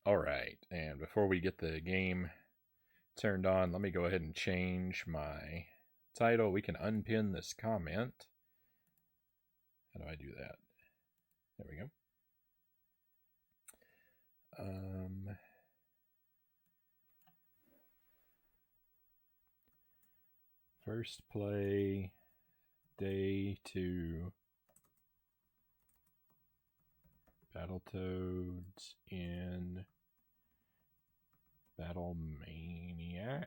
Alright, and before we get the game turned on, let me go ahead and change my title. We can unpin this comment. How do I do that? There we go. First play, day 2. Battletoads in Battlemaniacs.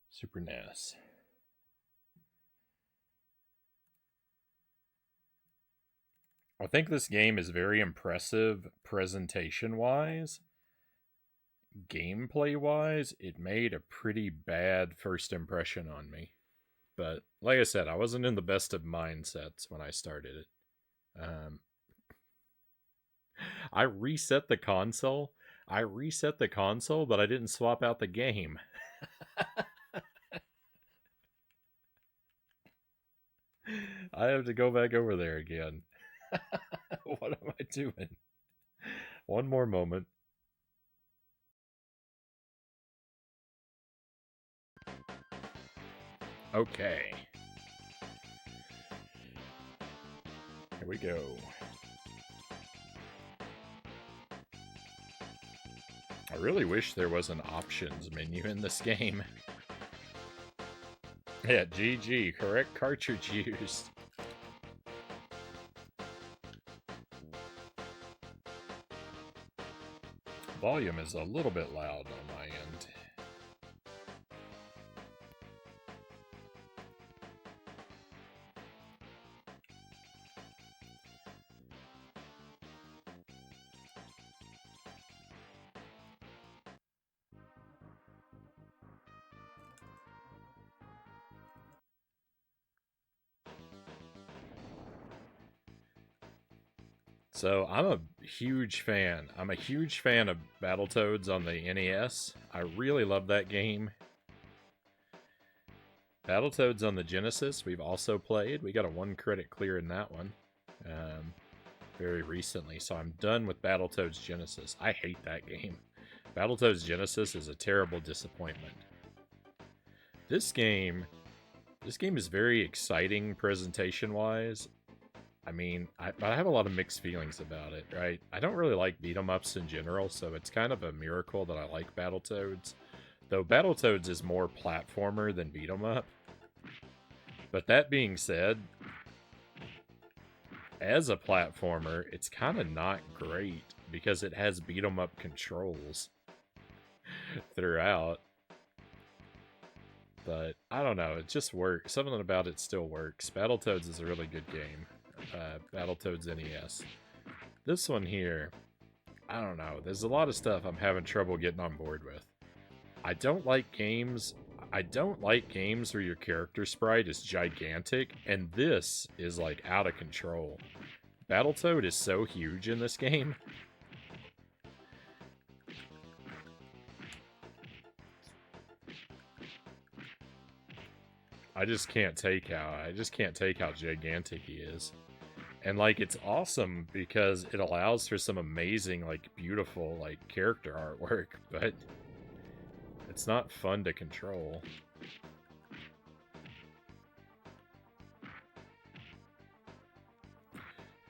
Super NES. I think this game is very impressive presentation-wise. Gameplay-wise, it made a pretty bad first impression on me. But like I said, I wasn't in the best of mindsets when I started it. I reset the console. But I didn't swap out the game. I have to go back over there again. What am I doing? One more moment. Okay. Here we go. I really wish there was an options menu in this game. Yeah, GG. Correct cartridge used. Volume is a little bit loud on my end. So I'm a huge fan. I'm a huge fan of Battletoads on the NES. I really love that game. Battletoads on the Genesis, we've also played. We got a 1 credit clear in that one very recently, so I'm done with Battletoads Genesis. I hate that game. Battletoads Genesis is a terrible disappointment. This game is very exciting presentation-wise. I mean, but I have a lot of mixed feelings about it, right? I don't really like beat-em-ups in general, so it's kind of a miracle that I like Battletoads. Though Battletoads is more platformer than beat-em-up. But that being said, as a platformer, it's kind of not great because it has beat-em-up controls throughout. But I don't know, it just works. Something about it still works. Battletoads is a really good game. Battletoads NES. This one here, I don't know. There's a lot of stuff I'm having trouble getting on board with. I don't like games where your character sprite is gigantic, and this is like out of control. Battletoad is so huge in this game. I just can't take how gigantic he is. And like, it's awesome because it allows for some amazing, like, beautiful, like, character artwork, but it's not fun to control.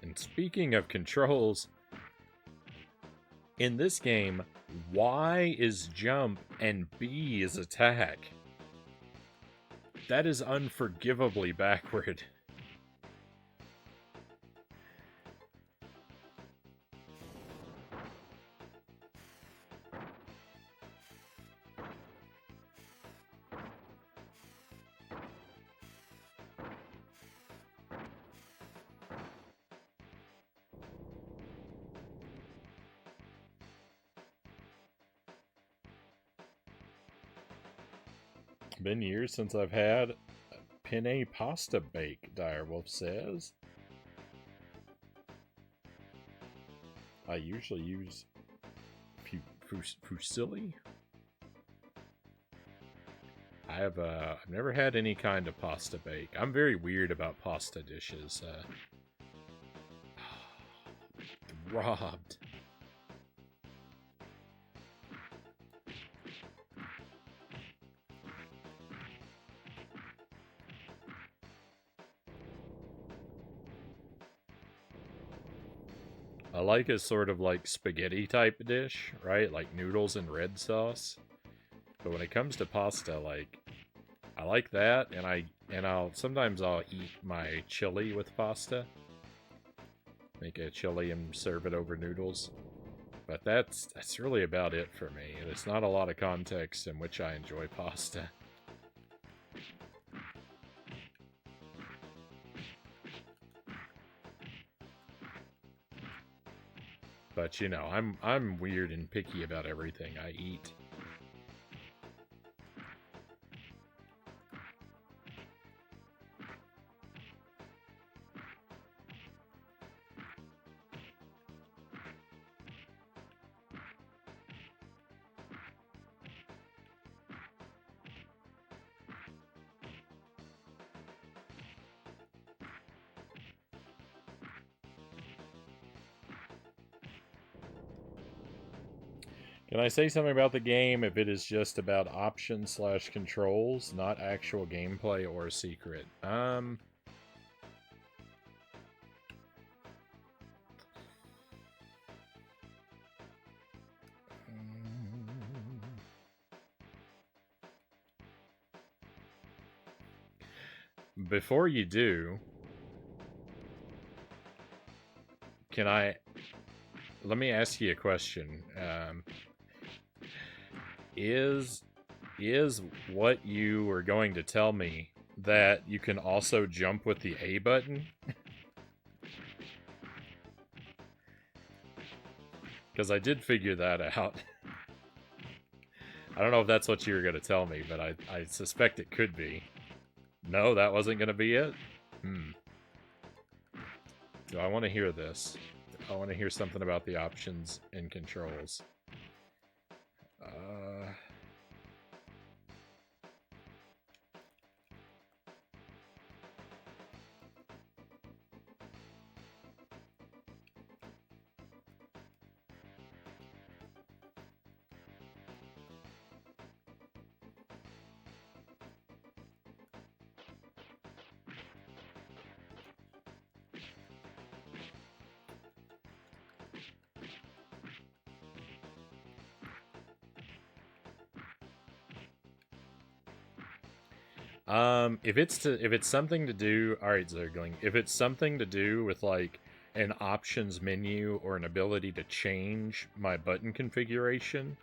And speaking of controls, in this game, Y is jump and B is attack. That is unforgivably backward. Been years since I've had penne pasta bake, Direwolf says. I usually use fusilli. I've never had any kind of pasta bake. I'm very weird about pasta dishes. Robbed. I like a sort of like spaghetti type dish, right? Like noodles and red sauce. But when it comes to pasta, like I like that, and I'll sometimes I'll eat my chili with pasta. Make a chili and serve it over noodles. But that's really about it for me. There's not a lot of context in which I enjoy pasta. But you know, I'm weird and picky about everything I eat. Can I say something about the game if it is just about options / controls, not actual gameplay or secret? Before you do, let me ask you a question. Is what you were going to tell me that you can also jump with the A button? Because I did figure that out. I don't know if that's what you were going to tell me, but I suspect it could be. No, that wasn't going to be it? Do I want to hear this? I want to hear something about the options and controls. If it's something to do, all right, Zergling. If it's something to do with like an options menu or an ability to change my button configuration,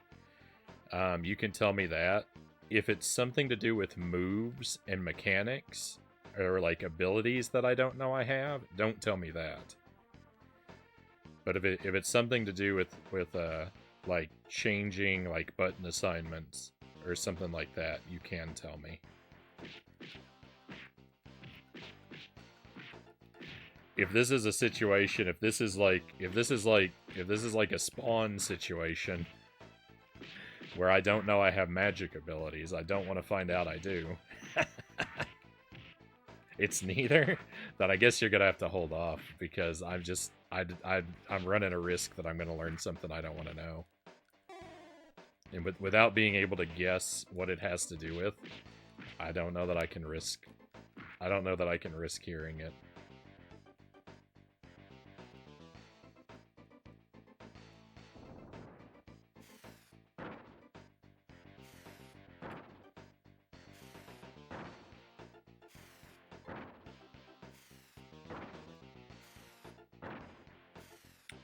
you can tell me that. If it's something to do with moves and mechanics or like abilities that I don't know I have, don't tell me that. But if it's something to do with like changing like button assignments or something like that, you can tell me. If this is a situation, if this is like a spawn situation where I don't know I have magic abilities, I don't want to find out I do. It's neither. Then I guess you're gonna have to hold off because I'm running a risk that I'm gonna learn something I don't want to know, and without being able to guess what it has to do with, I don't know that I can risk. I don't know that I can risk hearing it.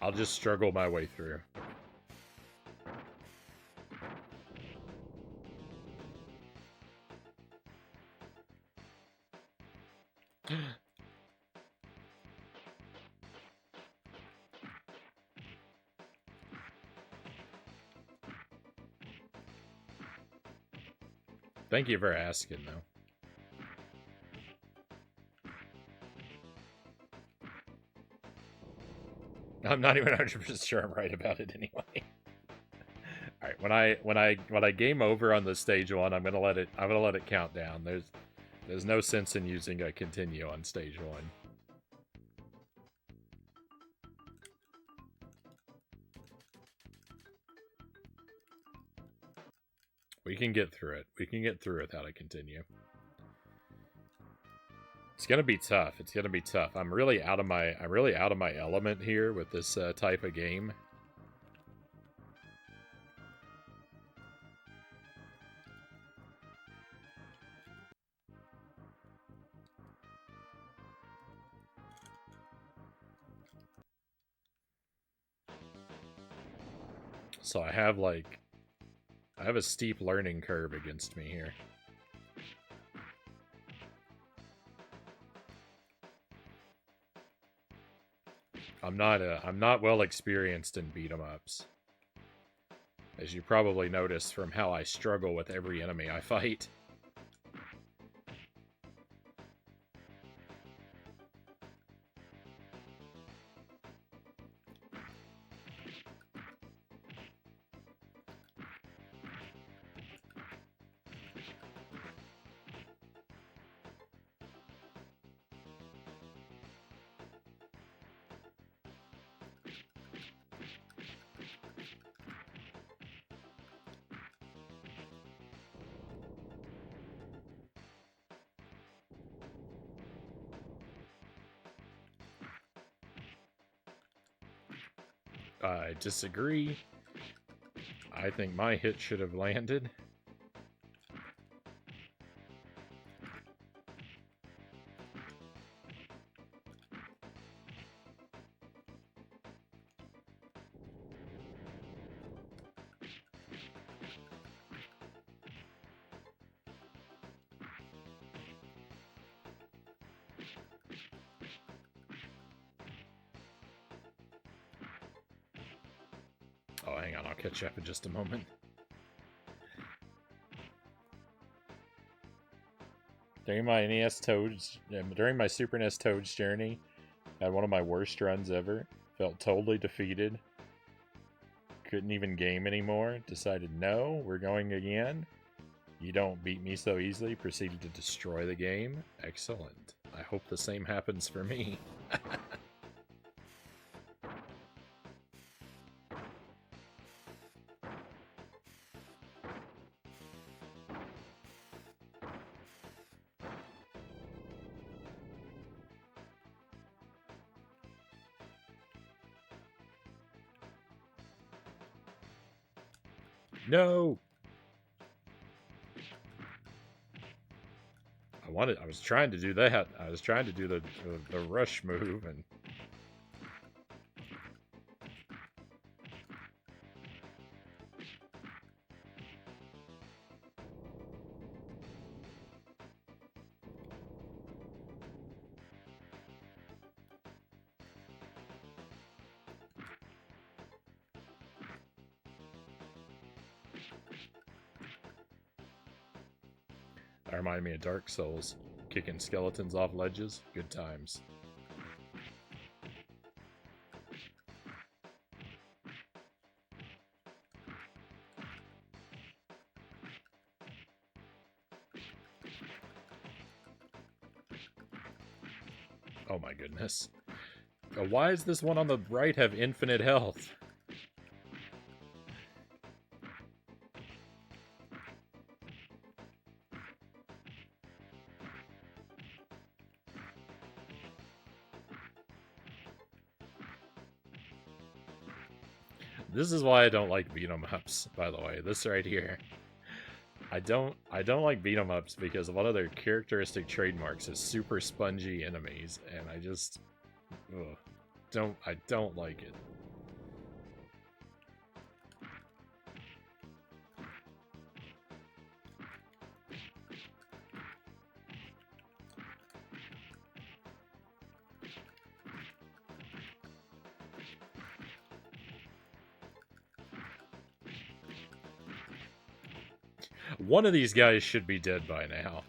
I'll just struggle my way through. Thank you for asking, though. I'm not even 100% sure I'm right about it anyway. Alright, when I game over on the stage 1, I'm gonna let it count down. There's no sense in using a continue on stage 1. We can get through it. We can get through without a continue. It's gonna be tough. It's gonna be tough. I'm really out of my element here with this type of game. So I have a steep learning curve against me here. I'm not well experienced in beat 'em ups. As you probably noticed from how I struggle with every enemy I fight. I disagree. I think my hit should have landed. Oh, hang on, I'll catch up in just a moment. During my Super NES Toads journey, I had one of my worst runs ever. Felt totally defeated. Couldn't even game anymore. Decided, no, we're going again. You don't beat me so easily. Proceeded to destroy the game. Excellent. I hope the same happens for me. No! I was trying to do that. I was trying to do the rush move and... That reminded me of Dark Souls. Kicking skeletons off ledges. Good times. Oh my goodness. Why does this one on the right have infinite health? This is why I don't like beat 'em ups, by the way. This right here. I don't like beat 'em ups because one of their characteristic trademarks is super spongy enemies, and I just I don't like it. One of these guys should be dead by now.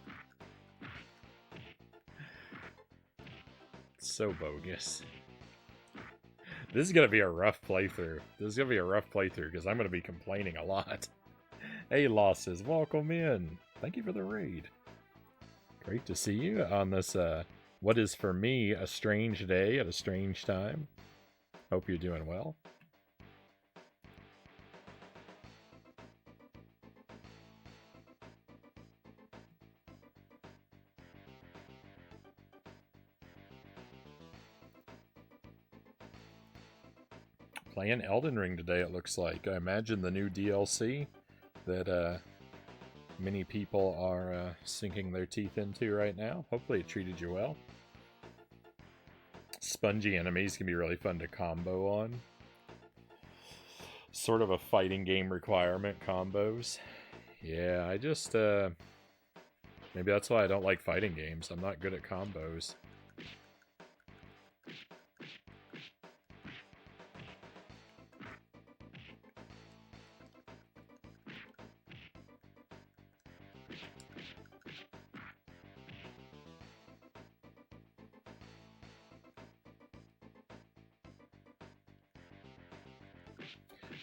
So bogus. This is gonna be a rough playthrough. This is gonna be a rough playthrough because I'm gonna be complaining a lot. Hey, Losses, welcome in. Thank you for the raid. Great to see you on this, what is for me a strange day at a strange time. Hope you're doing well. Playing Elden Ring today, it looks like. I imagine the new DLC that many people are sinking their teeth into right now. Hopefully it treated you well. Spongy enemies can be really fun to combo on. Sort of a fighting game requirement, combos. Yeah, I just, maybe that's why I don't like fighting games. I'm not good at combos.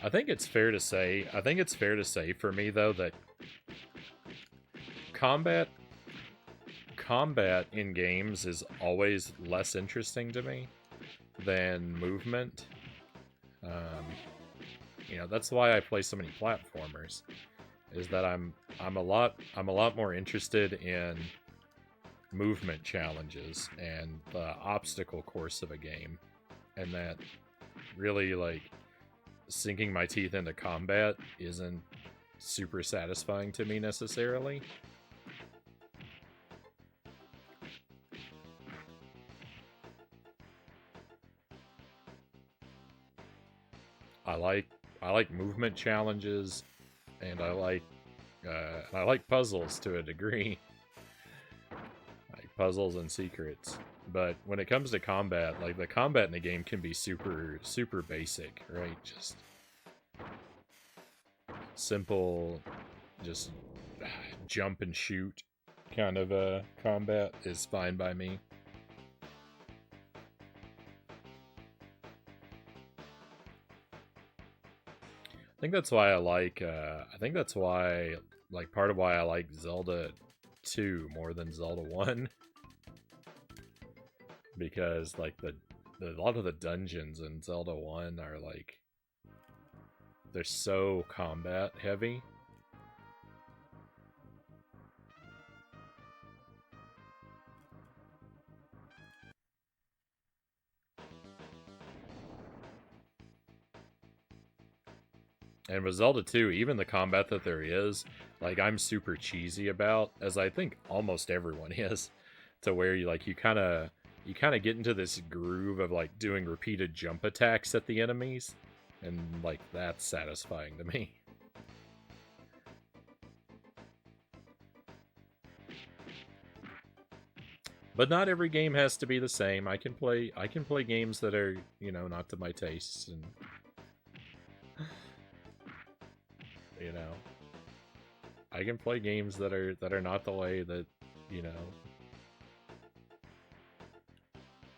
I think it's fair to say for me though that combat in games is always less interesting to me than movement. You know, that's why I play so many platformers. Is that I'm a lot more interested in movement challenges and the obstacle course of a game, and that really, like, sinking my teeth into combat isn't super satisfying to me necessarily. I like movement challenges, and I like puzzles to a degree. Like puzzles and secrets. But when it comes to combat, like, the combat in the game can be super basic, right? Just simple, just jump and shoot kind of combat is fine by me. I think that's why part of why I like Zelda 2 more than Zelda 1. Because, like, a lot of the dungeons in Zelda 1 are, like, they're so combat heavy. And with Zelda 2, even the combat that there is, like, I'm super cheesy about, as I think almost everyone is, to where you kind of get into this groove of, like, doing repeated jump attacks at the enemies, and, like, that's satisfying to me. But not every game has to be the same. I can play games that are, you know, not to my tastes, and you know, I can play games that are not the way that, you know,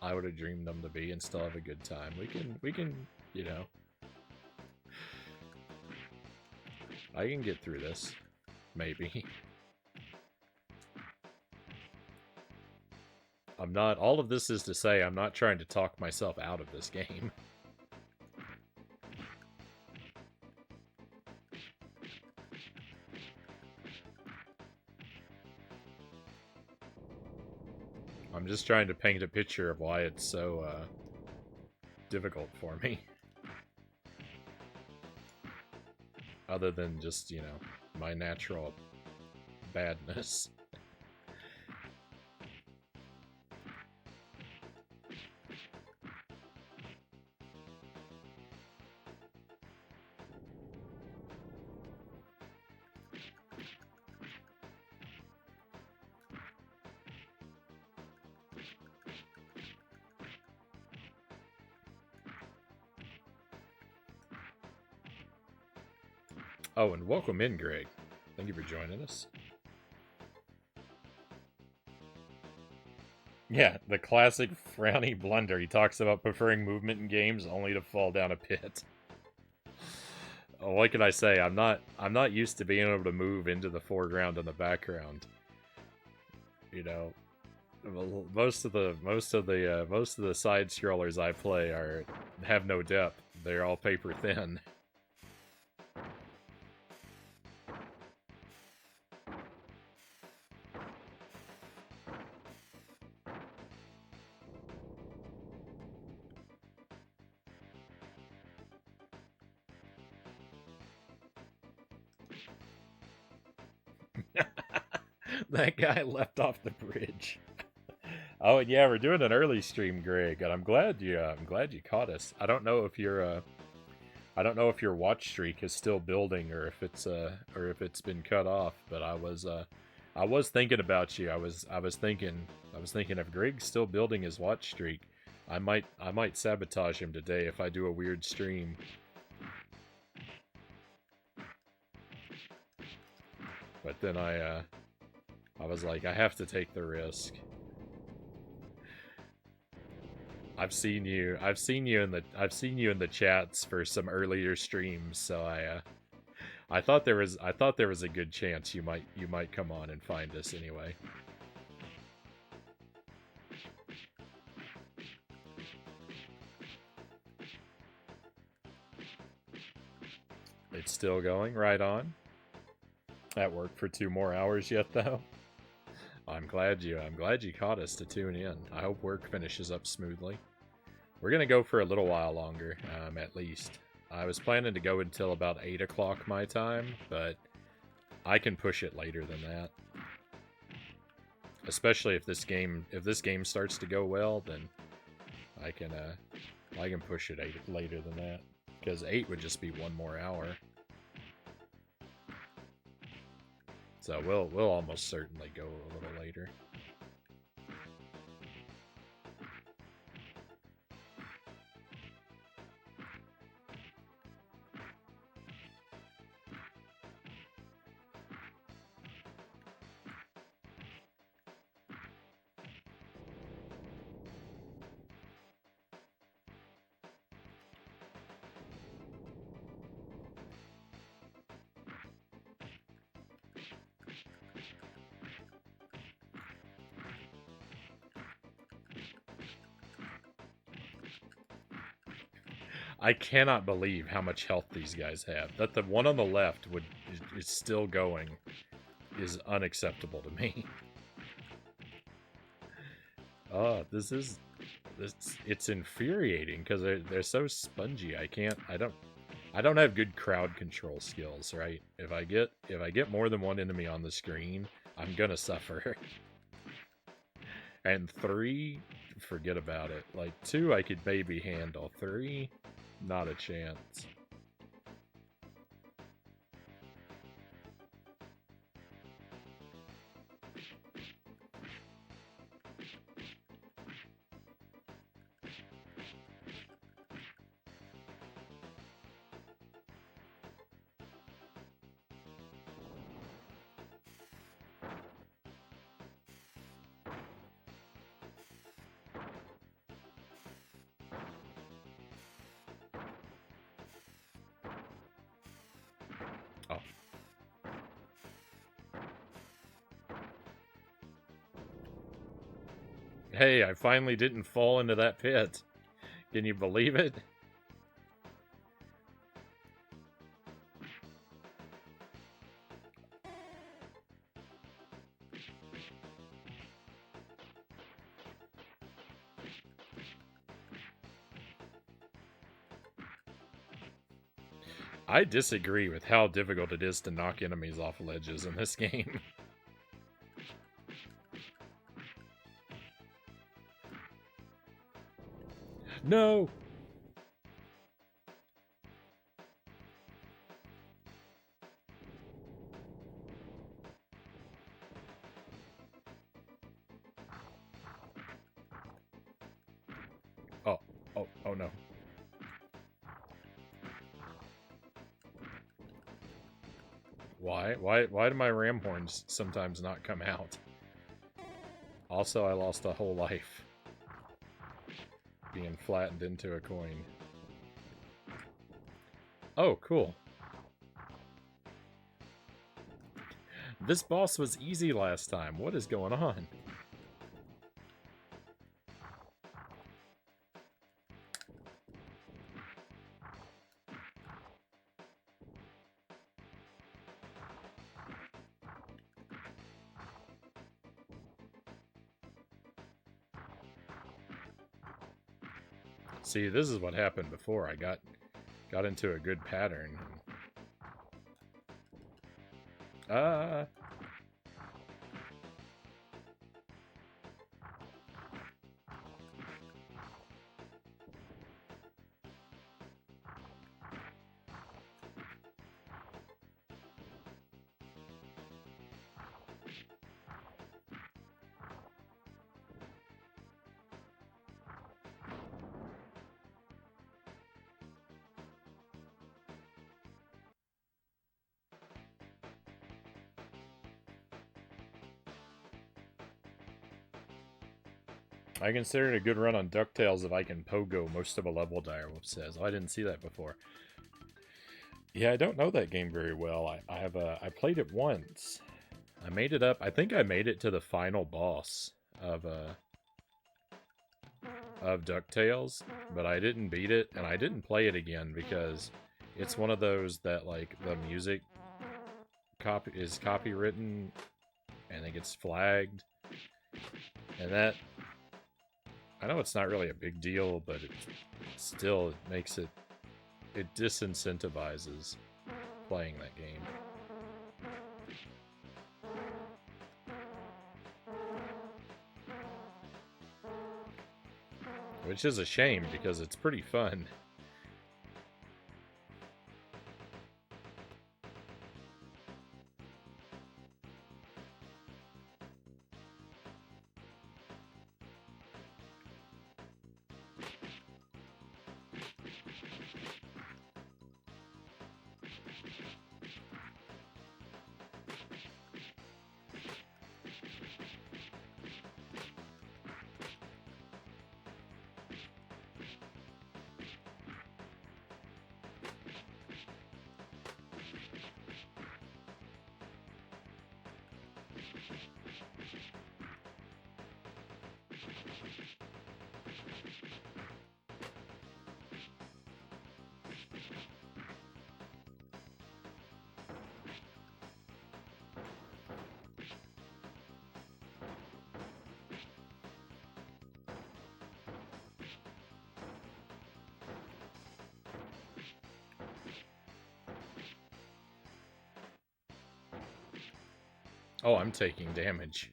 I would have dreamed them to be and still have a good time. We can, you know, I can get through this, maybe. All of this is to say, I'm not trying to talk myself out of this game. I'm just trying to paint a picture of why it's so difficult for me. Other than just, you know, my natural badness. Oh, and welcome in, Greg. Thank you for joining us. Yeah, the classic Frownie blunder. He talks about preferring movement in games only to fall down a pit. Oh, what can I say? I'm not used to being able to move into the foreground and the background. You know, most of the side scrollers I play have no depth. They're all paper thin. That guy left off the bridge. Oh, and yeah, we're doing an early stream, Greg, and I'm glad you caught us. I don't know if your watch streak is still building or if it's been cut off, but I was thinking about you. I was thinking if Greg's still building his watch streak, I might sabotage him today if I do a weird stream. But then I was like, I have to take the risk. I've seen you in the chats for some earlier streams, so I thought there was a good chance you might come on and find us anyway. It's still going, right on. At work for 2 more hours yet though. I'm glad you caught us to tune in. I hope work finishes up smoothly. We're gonna go for a little while longer, at least. I was planning to go until about 8 o'clock my time, but I can push it later than that. Especially if this game starts to go well, then I can push it later than that. Because 8 would just be 1 more hour. So we'll almost certainly go a little later. I cannot believe how much health these guys have. That the one on the left is still going is unacceptable to me. Oh, it's infuriating because they're so spongy. I don't have good crowd control skills, right? If I get more than one enemy on the screen, I'm gonna suffer. And 3, forget about it. Like 2 I could maybe handle. 3, not a chance. Oh. Hey, I finally didn't fall into that pit. Can you believe it? I disagree with how difficult it is to knock enemies off ledges in this game. No! Oh, oh no. Why do my ram horns sometimes not come out? Also, I lost a whole life. Being flattened into a coin. Oh, cool. This boss was easy last time. What is going on? See, this is what happened before. I got into a good pattern. I consider it a good run on DuckTales if I can pogo most of a level, Direwolf says. Oh, I didn't see that before. Yeah, I don't know that game very well. I played it once. I made it up. I think I made it to the final boss of DuckTales, but I didn't beat it, and I didn't play it again because it's one of those that, like, the music is copywritten and it gets flagged. And that, I know it's not really a big deal, but it still makes it disincentivizes playing that game. Which is a shame, because it's pretty fun. Oh, I'm taking damage.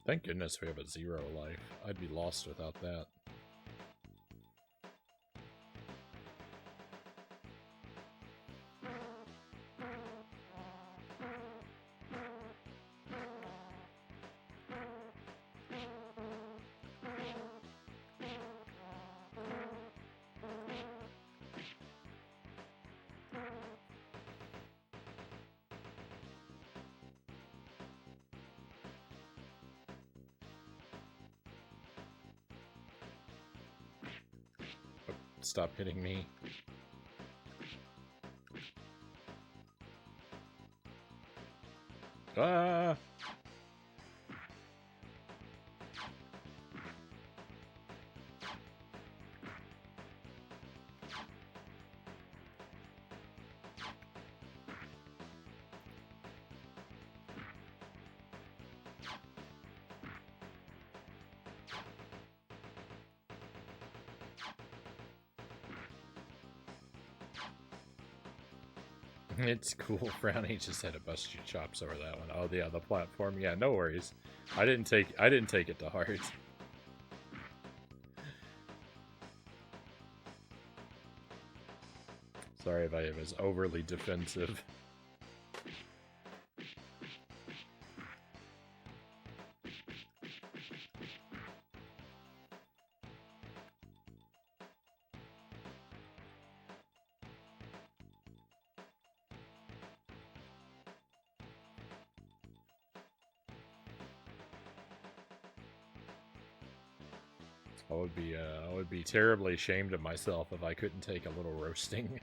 Thank goodness we have a 0 life. I'd be lost without that. Stop hitting me. Ah! It's cool. Frownie just had to bust your chops over that one. Oh, yeah, the platform. Yeah, no worries. I didn't take it to heart. Sorry if I was overly defensive. I would be terribly ashamed of myself if I couldn't take a little roasting.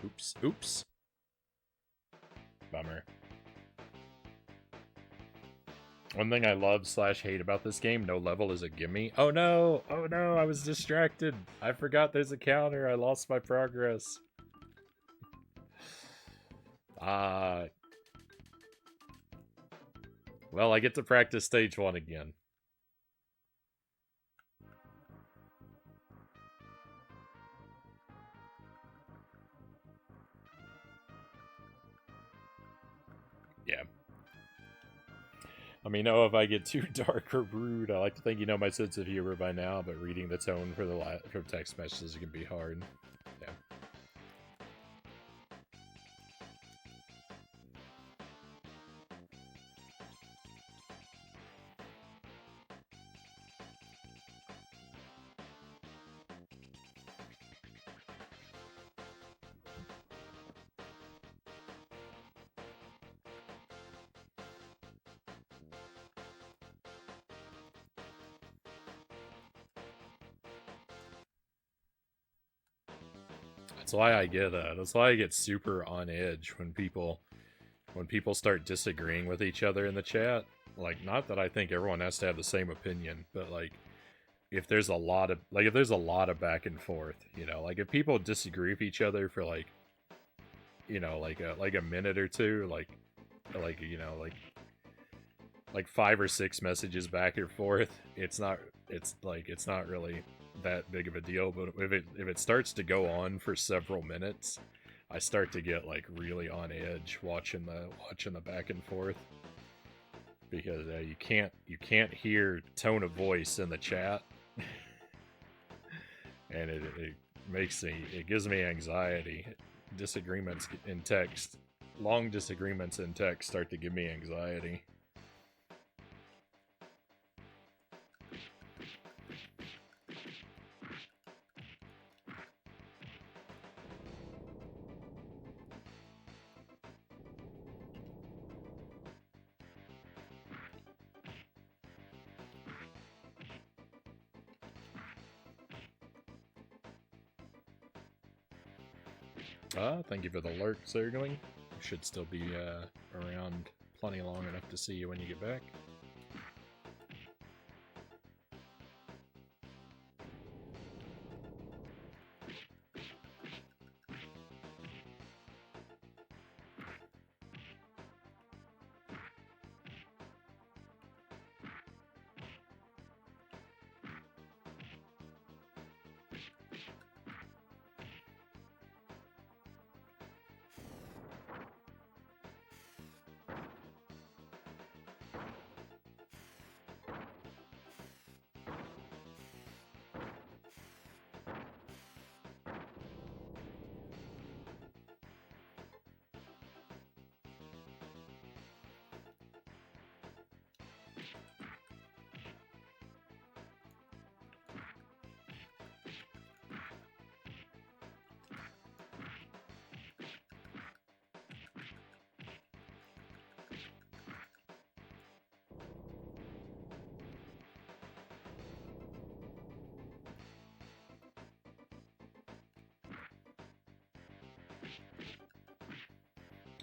Oops, oops. Bummer. One thing I love / hate about this game, no level is a gimme. Oh no! Oh no, I was distracted. I forgot there's a counter. I lost my progress. Well, I get to practice stage 1 again. Yeah. Let me know if I get too dark or rude. I like to think you know my sense of humor by now, but reading the tone for from text messages can be hard. Yeah. That's why I get super on edge when people start disagreeing with each other in the chat. Like, not that I think everyone has to have the same opinion, but like if there's a lot of back and forth, you know, like if people disagree with each other for like, you know, like a minute or two, like you know, like 5 or 6 messages back and forth, it's not really that big of a deal. But if it starts to go on for several minutes, I start to get like really on edge watching the back and forth, because you can't hear tone of voice in the chat, and it gives me anxiety. Disagreements in text, long disagreements in text start to give me anxiety. Thank you for the lurk, Zergling. You should still be around plenty long enough to see you when you get back.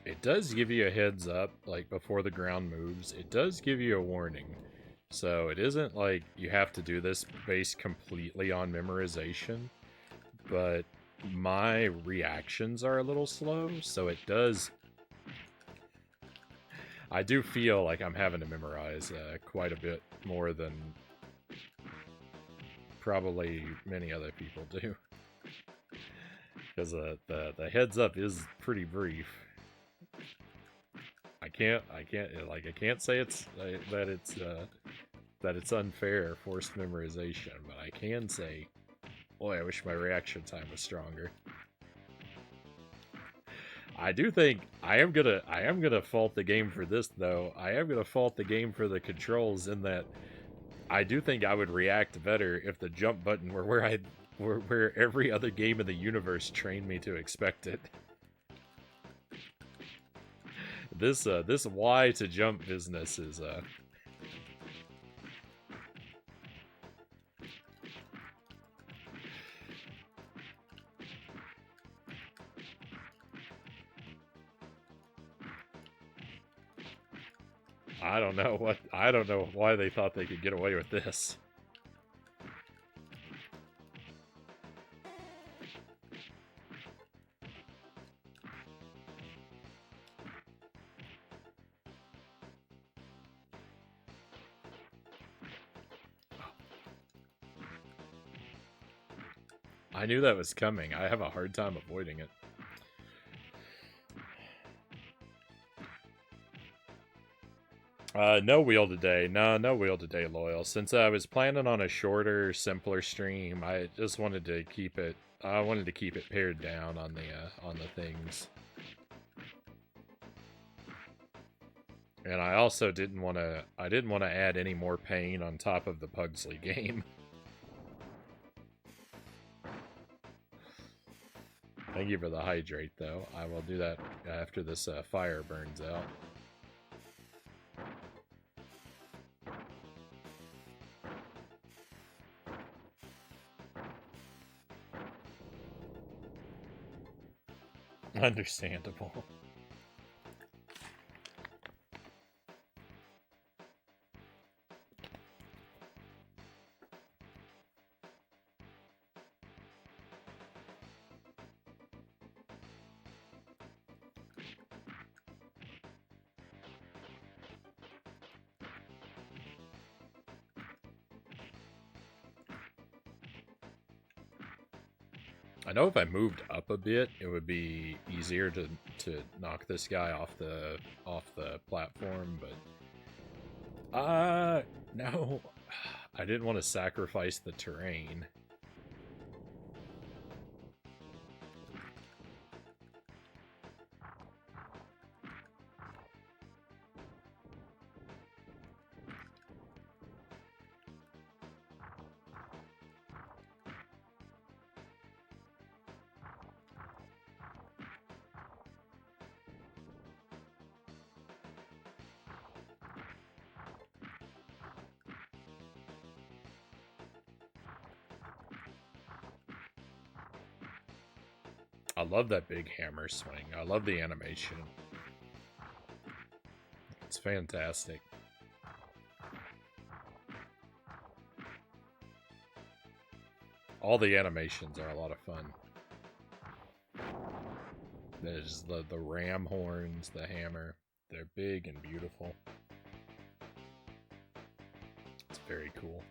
It does give you a heads up, like before the ground moves. It does give you a warning. So it isn't like you have to do this based completely on memorization, but my reactions are a little slow, so it does... I do feel like I'm having to memorize quite a bit more than probably many other people do. Because the heads up is pretty brief. I can't say it's that it's unfair forced memorization, but I can say, boy, I wish my reaction time was stronger. I do think I am gonna fault the game for this, though. I am gonna fault the game for the controls, in that I do think I would react better if the jump button were where I where every other game in the universe trained me to expect it. This Y to jump business is I don't know why they thought they could get away with this. I knew that was coming. I have a hard time avoiding it. No wheel today. No wheel today, Loyal. Since I was planning on a shorter, simpler stream, I just wanted to keep it. I wanted to keep it pared down on the things. And I also didn't want to. I didn't want to add any more pain on top of the Pugsley game. Thank you for the hydrate, though. I will do that after this fire burns out. Understandable. I know if I moved up a bit, it would be easier to knock this guy off the platform, but no. I didn't want to sacrifice the terrain. I love that big hammer swing. I love the animation. It's fantastic. All the animations are a lot of fun. There's the ram horns, the hammer. They're big and beautiful. It's very cool.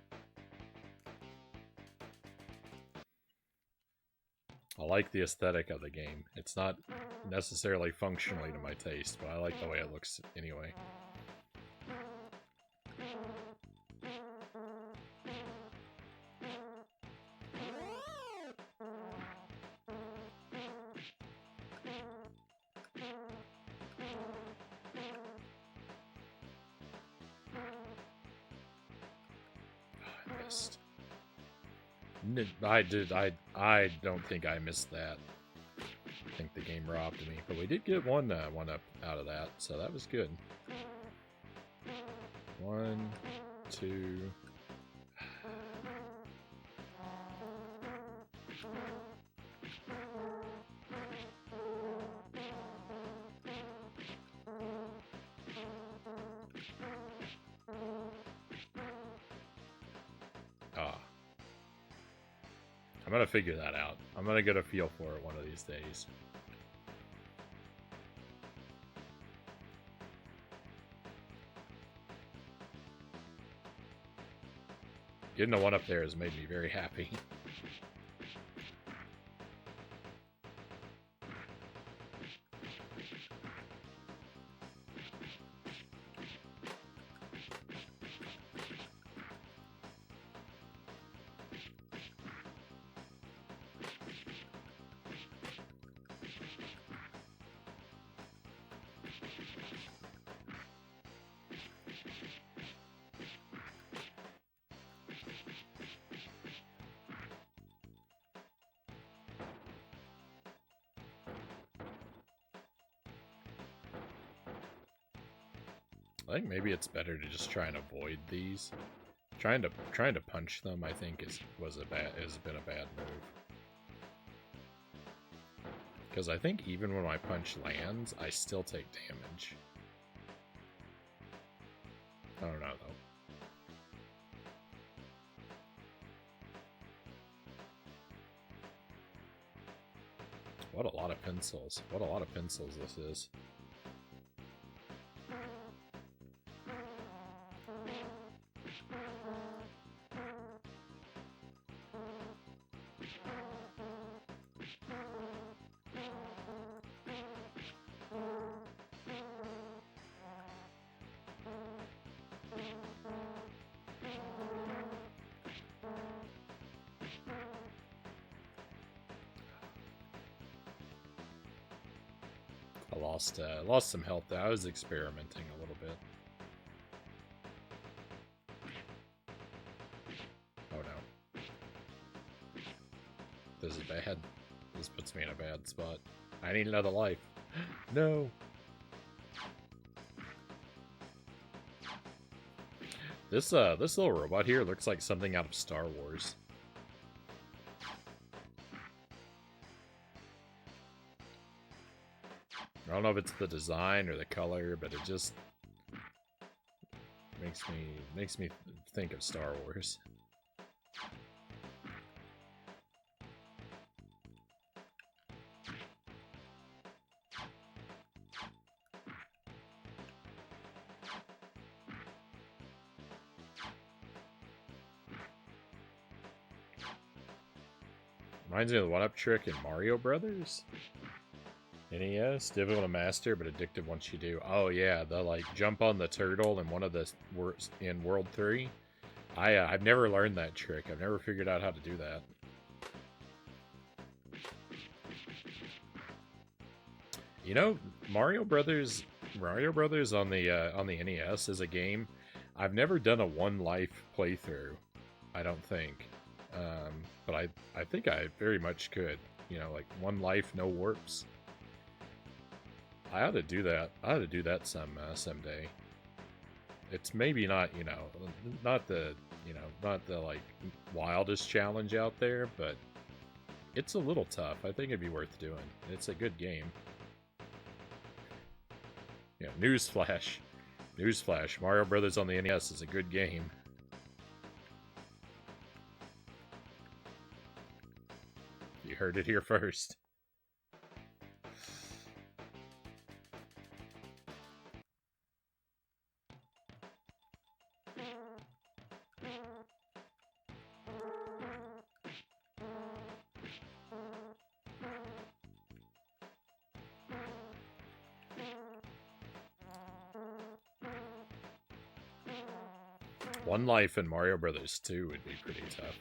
I like the aesthetic of the game. It's not necessarily functionally to my taste, but I like the way it looks anyway. I don't think I missed that. I think the game robbed me, but we did get one up out of that, so that was good. 1, 2. I'm gonna figure that out. I'm gonna get a feel for it one of these days. Getting the one up there has made me very happy. I think maybe it's better to just try and avoid these. Trying to punch them, I think, has been a bad move. Because I think even when my punch lands, I still take damage. I don't know, though. What a lot of pencils. What a lot of pencils this is. I lost some health there. I was experimenting a little bit. Oh no. This is bad. This puts me in a bad spot. I need another life. No! This little robot here looks like something out of Star Wars. I don't know if it's the design or the color, but it just makes me think of Star Wars. Reminds me of the one-up trick in Mario Brothers. NES, difficult to master, but addictive once you do. Oh yeah, the like jump on the turtle in one of the in World 3. I've never learned that trick. I've never figured out how to do that. You know, Mario Brothers on the NES is a game I've never done a one life playthrough. I don't think, but I think I very much could. You know, like one life, no warps. I ought to do that. I ought to do that someday. It's maybe not, not the like wildest challenge out there, but it's a little tough. I think it'd be worth doing. It's a good game. Yeah, newsflash. Newsflash. Mario Brothers on the NES is a good game. You heard it here first. One life in Mario Brothers 2 would be pretty tough.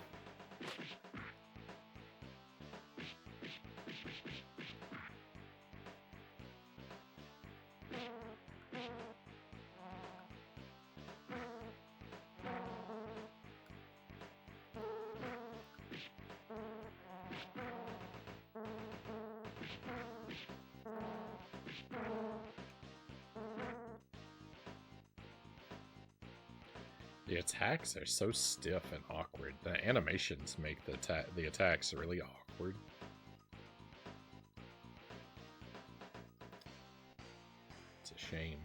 The attacks are so stiff and awkward. The animations make the attacks really awkward. It's a shame.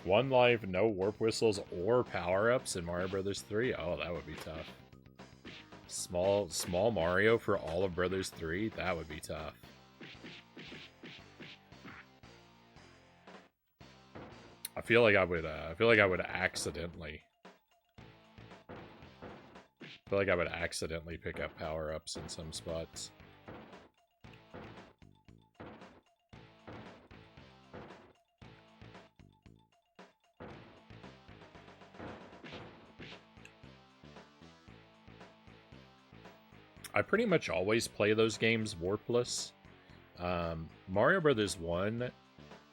One life, no warp whistles or power-ups in Mario Brothers 3? Oh, that would be tough. Small Mario for all of Brothers 3? That would be tough. I feel like I would accidentally pick up power-ups in some spots. I pretty much always play those games warpless. Mario Brothers 1,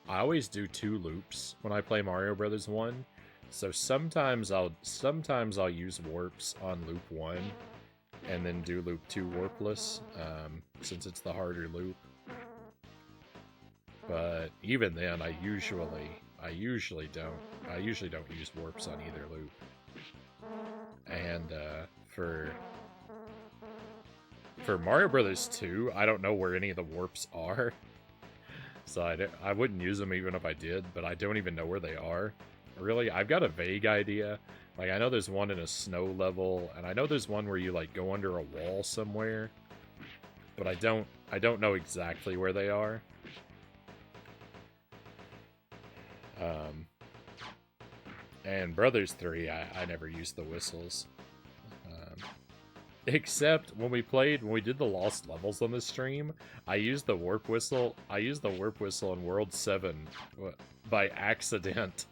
I always do 2 loops when I play Mario Brothers 1. So sometimes I'll use warps on loop 1 and then do loop 2 warpless, since it's the harder loop. But even then, I usually don't use warps on either loop. And for Mario Brothers 2, I don't know where any of the warps are. So I wouldn't use them even if I did, but I don't even know where they are. Really, I've got a vague idea. Like, I know there's one in a snow level, and I know there's one where you, like, go under a wall somewhere. But I don't know exactly where they are. And Brothers 3, I never used the whistles. Except when we did the lost levels on the stream, I used the warp whistle. I used the warp whistle in World 7 by accident.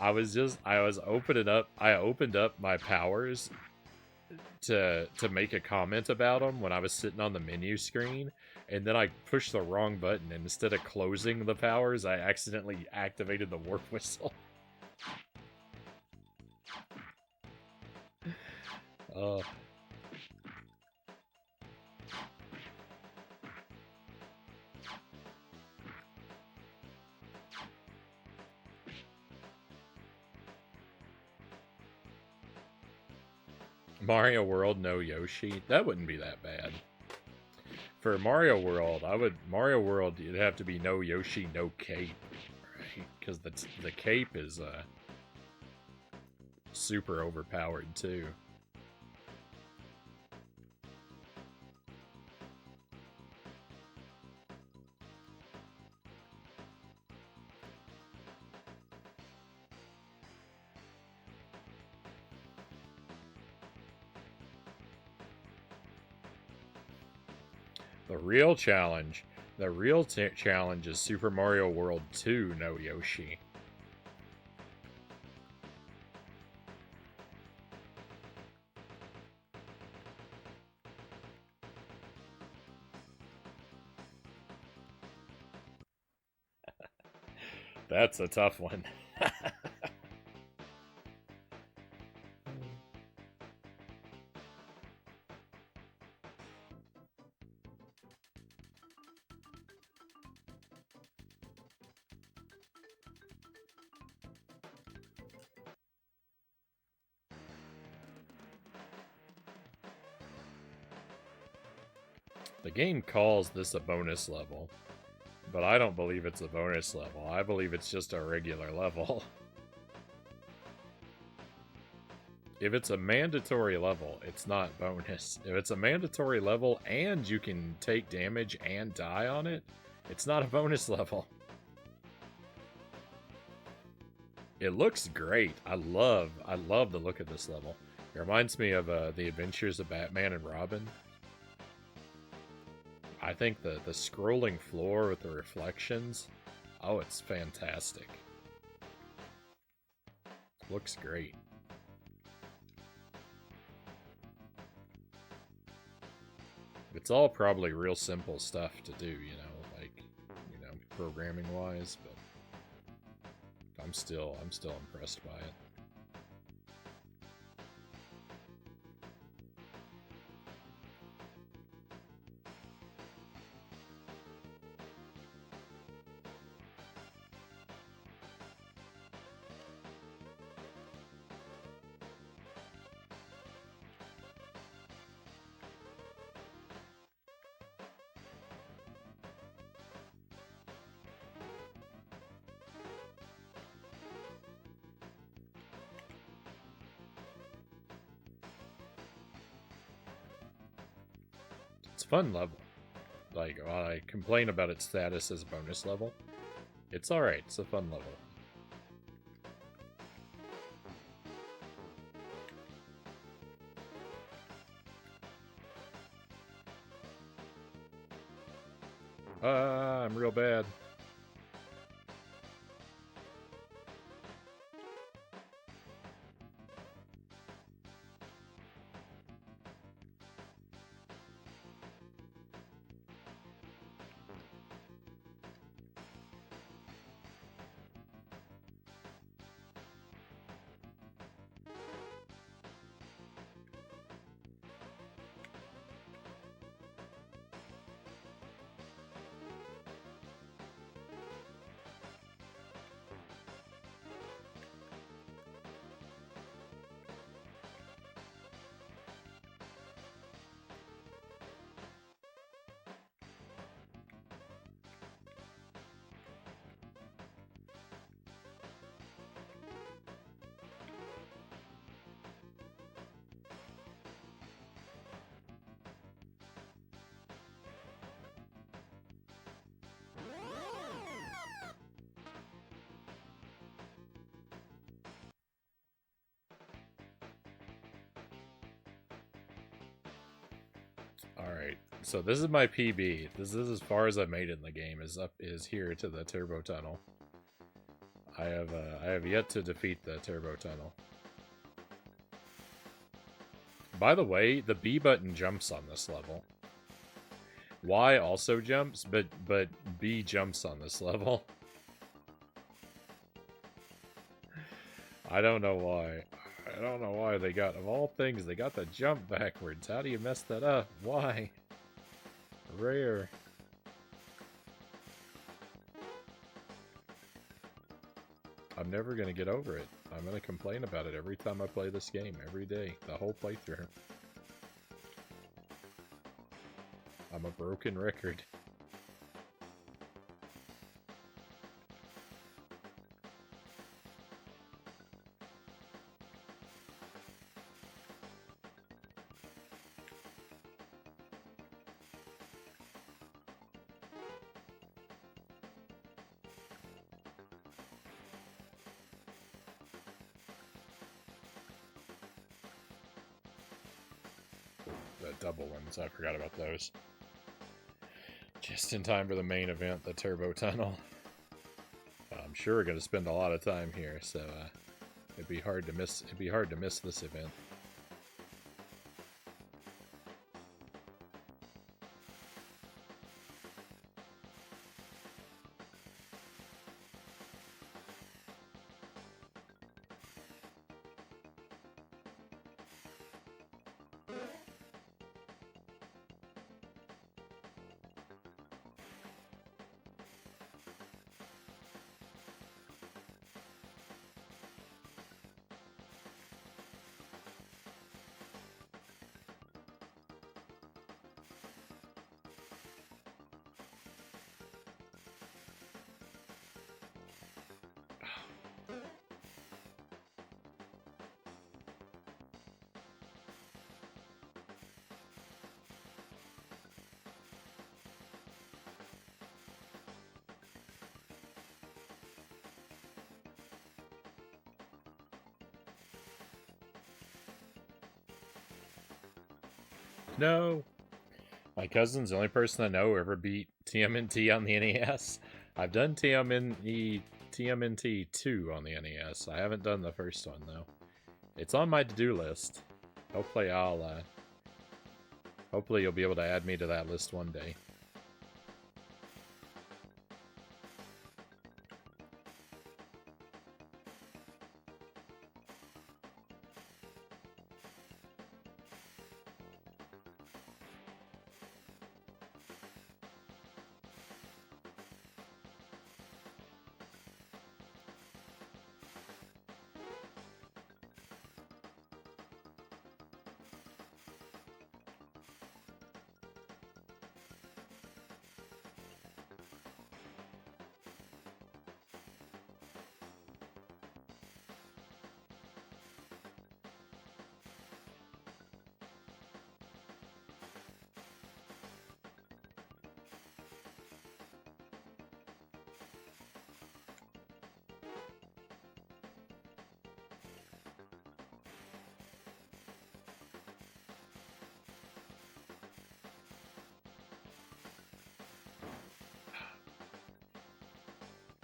I opened up my powers to make a comment about them when I was sitting on the menu screen, and then I pushed the wrong button, and instead of closing the powers, I accidentally activated the warp whistle. Mario World, no Yoshi. That wouldn't be that bad. For Mario World, it'd have to be no Yoshi, no cape, right? Because the cape is super overpowered too. The real challenge is Super Mario World 2 no Yoshi. That's a tough one. The game calls this a bonus level, but I don't believe it's a bonus level. I believe it's just a regular level. If it's a mandatory level, it's not bonus. If it's a mandatory level and you can take damage and die on it, it's not a bonus level. It looks great. I love the look of this level. It reminds me of the Adventures of Batman and Robin. I think the scrolling floor with the reflections, oh, it's fantastic. Looks great. It's all probably real simple stuff to do, programming wise, but I'm still impressed by it. It's a fun level. Like, while I complain about its status as a bonus level, it's alright. It's a fun level. I'm real bad. Alright, so this is my PB. This is as far as I've made it in the game, is here to the turbo tunnel. I have yet to defeat the turbo tunnel. By the way, the B button jumps on this level. Y also jumps, but B jumps on this level. I don't know why. I don't know why they got, of all things, they got the jump backwards. How do you mess that up? Why? Rare. I'm never going to get over it. I'm going to complain about it every time I play this game, every day, the whole playthrough. I'm a broken record. The double ones, I forgot about those. Just in time for the main event, the turbo tunnel. I'm sure we're going to spend a lot of time here, so it'd be hard to miss. It'd be hard to miss this event. No! My cousin's the only person I know who ever beat TMNT on the NES. I've done TMNT 2 on the NES. I haven't done the first one, though. It's on my to-do list. Hopefully hopefully you'll be able to add me to that list one day.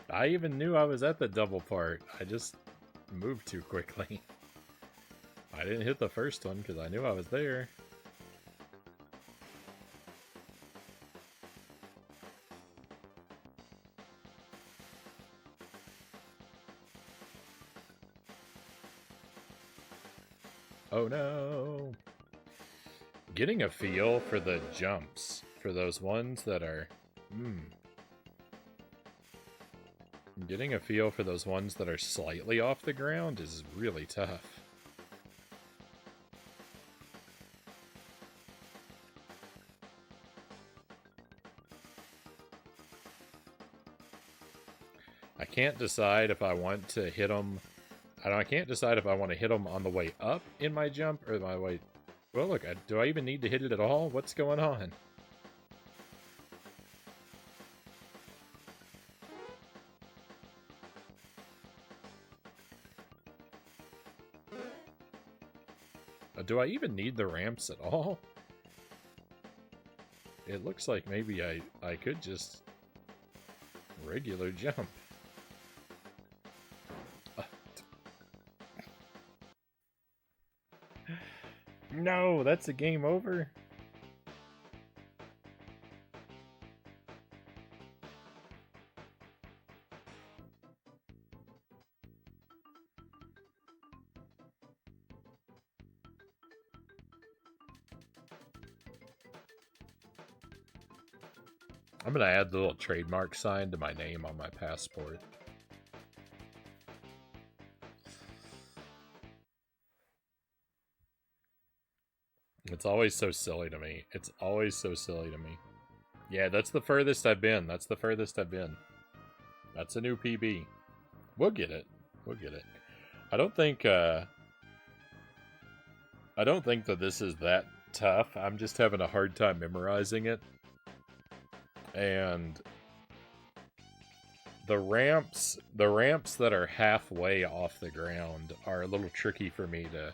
I even knew I was at the double part. I just moved too quickly. I didn't hit the first one because I knew I was there. Oh no! Getting a feel for the jumps, for those ones that are... Getting a feel for those ones that are slightly off the ground is really tough. I can't decide if I want to hit them... I can't decide if I want to hit them on the way up in my jump or my way... Well, look, do I even need to hit it at all? What's going on? Do I even need the ramps at all? it looks like maybe I could just regular jump. No, that's a game over. I'm gonna add the little trademark sign to my name on my passport. It's always so silly to me. It's always so silly to me. Yeah, that's the furthest I've been. That's the furthest I've been. That's a new PB. We'll get it. We'll get it. I don't think that this is that tough. I'm just having a hard time memorizing it. And the ramps that are halfway off the ground are a little tricky for me to.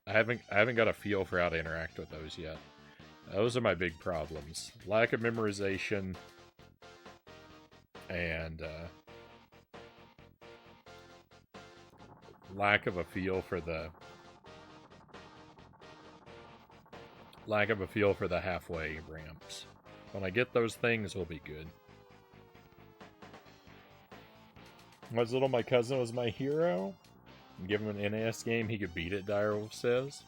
I haven't got a feel for how to interact with those yet. Those are my big problems: lack of memorization and lack of a feel for the halfway ramps. When I get those things, we'll be good. Was little my cousin was my hero? Give him an NES game, he could beat it, Direwolf says.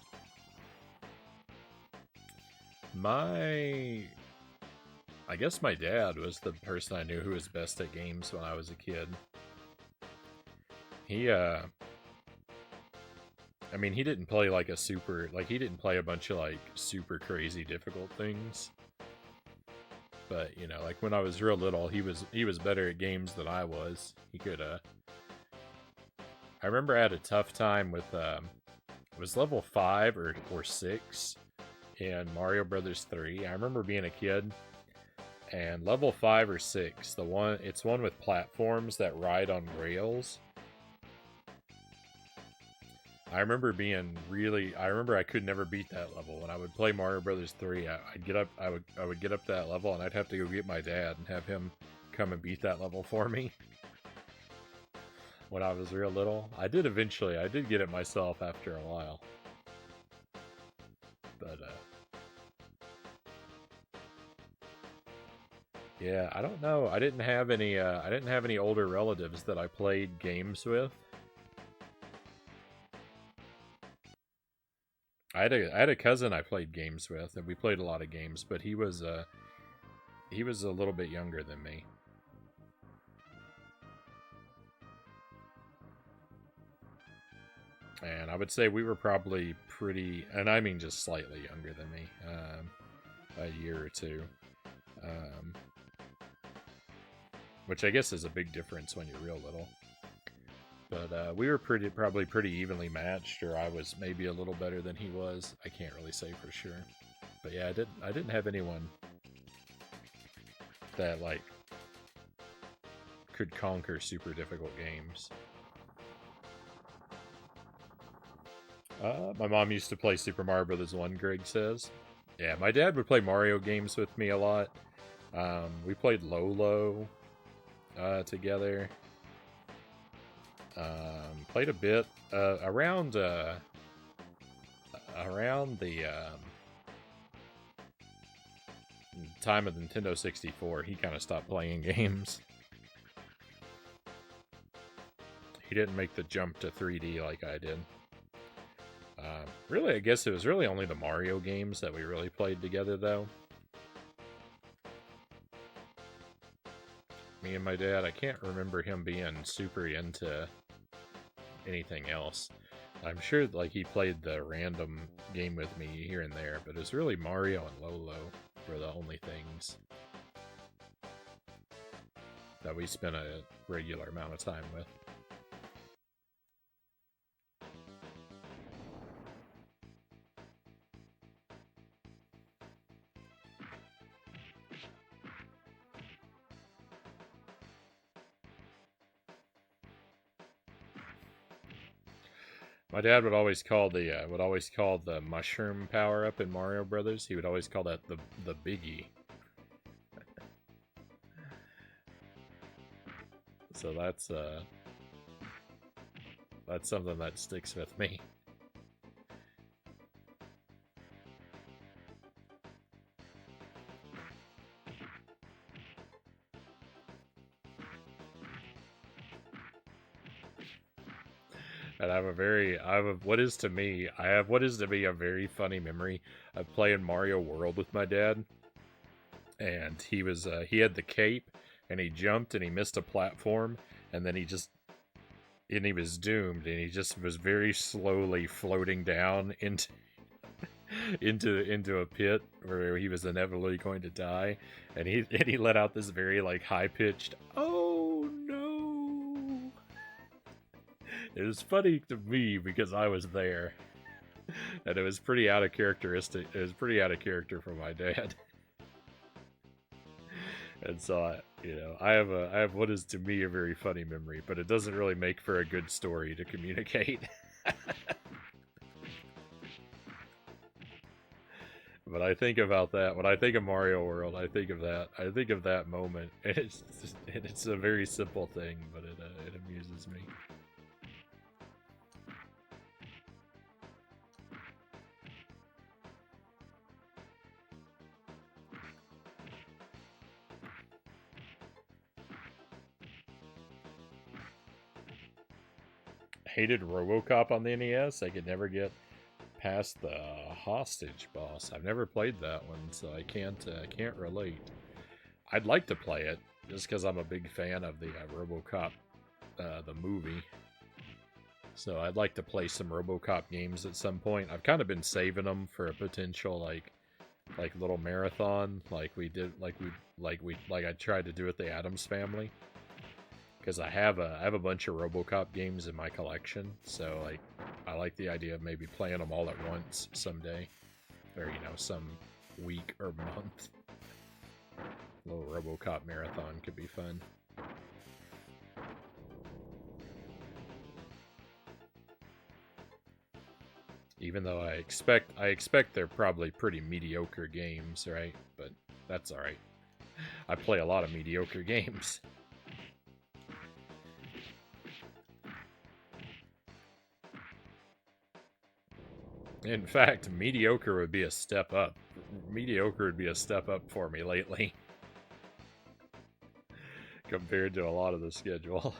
I guess my dad was the person I knew who was best at games when I was a kid. He, I mean, he didn't play like he didn't play a bunch of like super crazy difficult things. But, you know, like when I was real little, he was better at games than I was. He could, I remember I had a tough time with, it was level 5 or 6 in Mario Brothers 3. I remember being a kid, and level 5 or 6, it's one with platforms that ride on rails. I remember I could never beat that level. When I would play Mario Brothers 3, I would get up that level, and I'd have to go get my dad and have him come and beat that level for me. When I was real little, I did get it myself after a while. But yeah, I don't know. I didn't have any older relatives that I played games with. I had a cousin I played games with, and we played a lot of games, but he was a little bit younger than me. And I would say we were probably pretty, and I mean just slightly younger than me, a year or two. Which I guess is a big difference when you're real little. But we were probably pretty evenly matched, or I was maybe a little better than he was. I can't really say for sure. But yeah, I didn't have anyone that like could conquer super difficult games. My mom used to play Super Mario Brothers 1, Greg says. Yeah, my dad would play Mario games with me a lot. We played Lolo together. Played a bit around the time of the Nintendo 64. He kind of stopped playing games. He didn't make the jump to 3D like I did. Really, I guess it was really only the Mario games that we really played together, though. Me and my dad, I can't remember him being super into anything else. I'm sure like he played the random game with me here and there, but it's really Mario and Lolo were the only things that we spent a regular amount of time with. My dad would always call the mushroom power up in Mario Brothers. He would always call that the biggie. So that's something that sticks with me. And what is to me a very funny memory of playing Mario World with my dad. And he had the cape, and he jumped and he missed a platform, and then he was doomed, and he just was very slowly floating down into a pit where he was inevitably going to die, and he let out this very like high pitched "Oh no!" It was funny to me because I was there, and it was pretty out of characteristic. It was pretty out of character for my dad. And so, I have what is to me a very funny memory, but it doesn't really make for a good story to communicate. But I think about that when I think of Mario World. I think of that. I think of that moment. And it's a very simple thing, but it amuses me. Hated RoboCop on the NES. I could never get past the hostage boss. I've never played that one, so I can't relate. I'd like to play it just because I'm a big fan of the RoboCop, the movie. So I'd like to play some RoboCop games at some point. I've kind of been saving them for a potential like little marathon, like I tried to do with the Addams Family. Because I have a bunch of RoboCop games in my collection, so like I like the idea of maybe playing them all at once someday, or some week or month. A little RoboCop marathon could be fun. Even though I expect they're probably pretty mediocre games, right? But that's all right. I play a lot of mediocre games. In fact, mediocre would be a step up. Mediocre would be a step up for me lately. Compared to a lot of the schedule.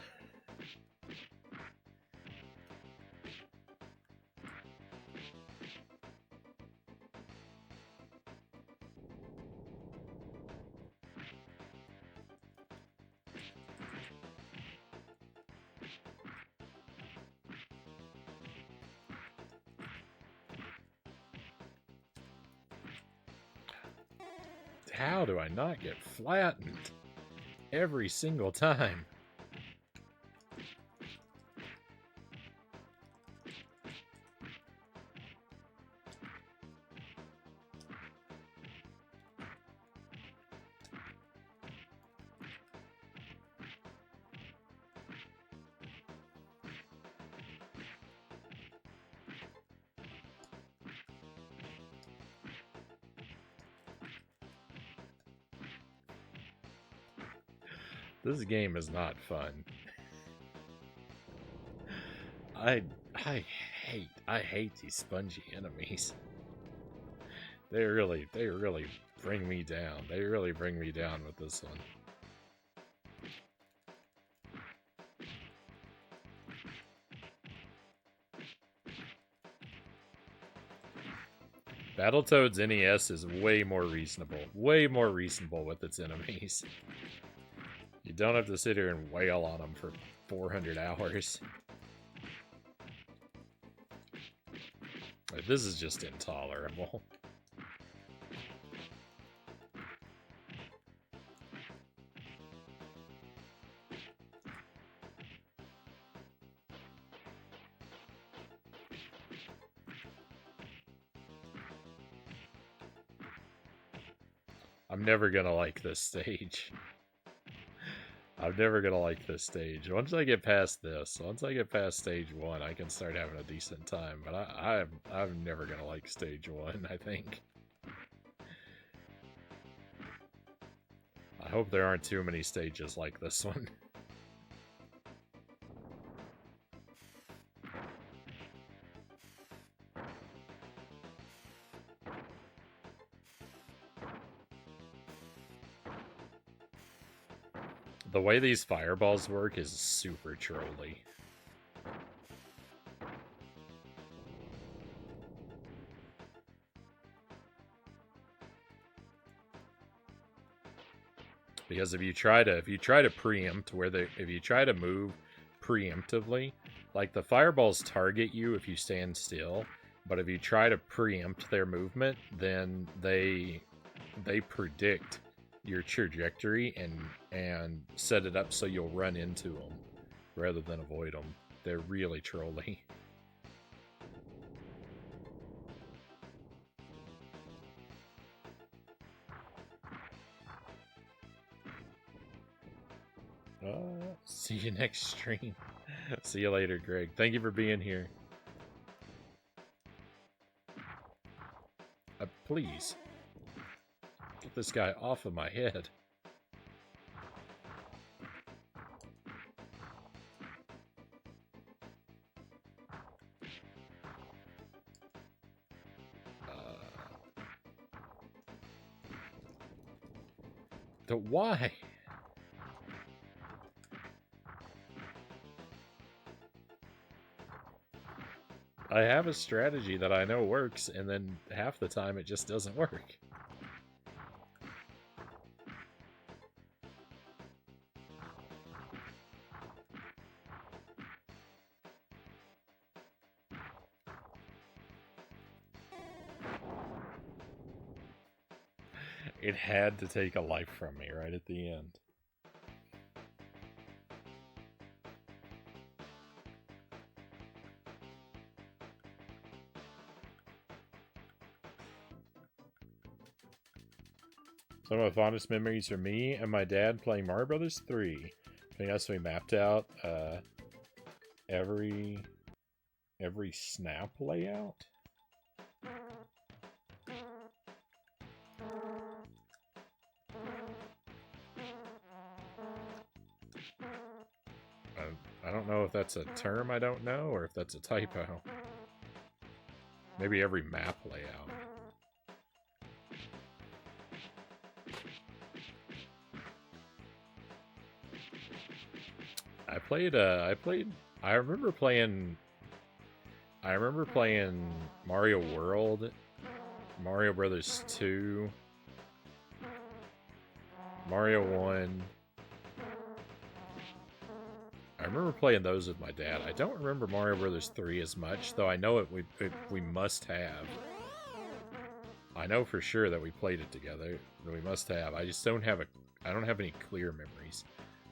How do I not get flattened every single time? This game is not fun. I hate these spongy enemies. They really bring me down. They really bring me down with this one. Battletoads NES is way more reasonable with its enemies. You don't have to sit here and wail on them for 400 hours. Like, this is just intolerable. I'm never gonna like this stage. I'm never gonna like this stage. Once I get past stage 1, I can start having a decent time. But I'm never gonna like stage 1, I think. I hope there aren't too many stages like this one. The way these fireballs work is super trolly. Because if you try to preempt if you try to move preemptively, like the fireballs target you if you stand still, but if you try to preempt their movement, then they predict your trajectory and set it up so you'll run into them rather than avoid them. They're really trolly. See you next stream. See you later, Greg. Thank you for being here. Please. Get this guy off of my head. Why? I have a strategy that I know works, and then half the time it just doesn't work. It had to take a life from me right at the end. Some of the fondest memories for me and my dad playing Mario Brothers 3. Between us, we mapped out every snap layout. I don't know if that's a term I don't know, or if that's a typo. Maybe every map layout. I remember playing Mario World, Mario Brothers 2, Mario 1. I remember playing those with my dad. I don't remember Mario Brothers 3 as much, though I know we must have. I know for sure that we played it together, that we must have. I just don't have any clear memories.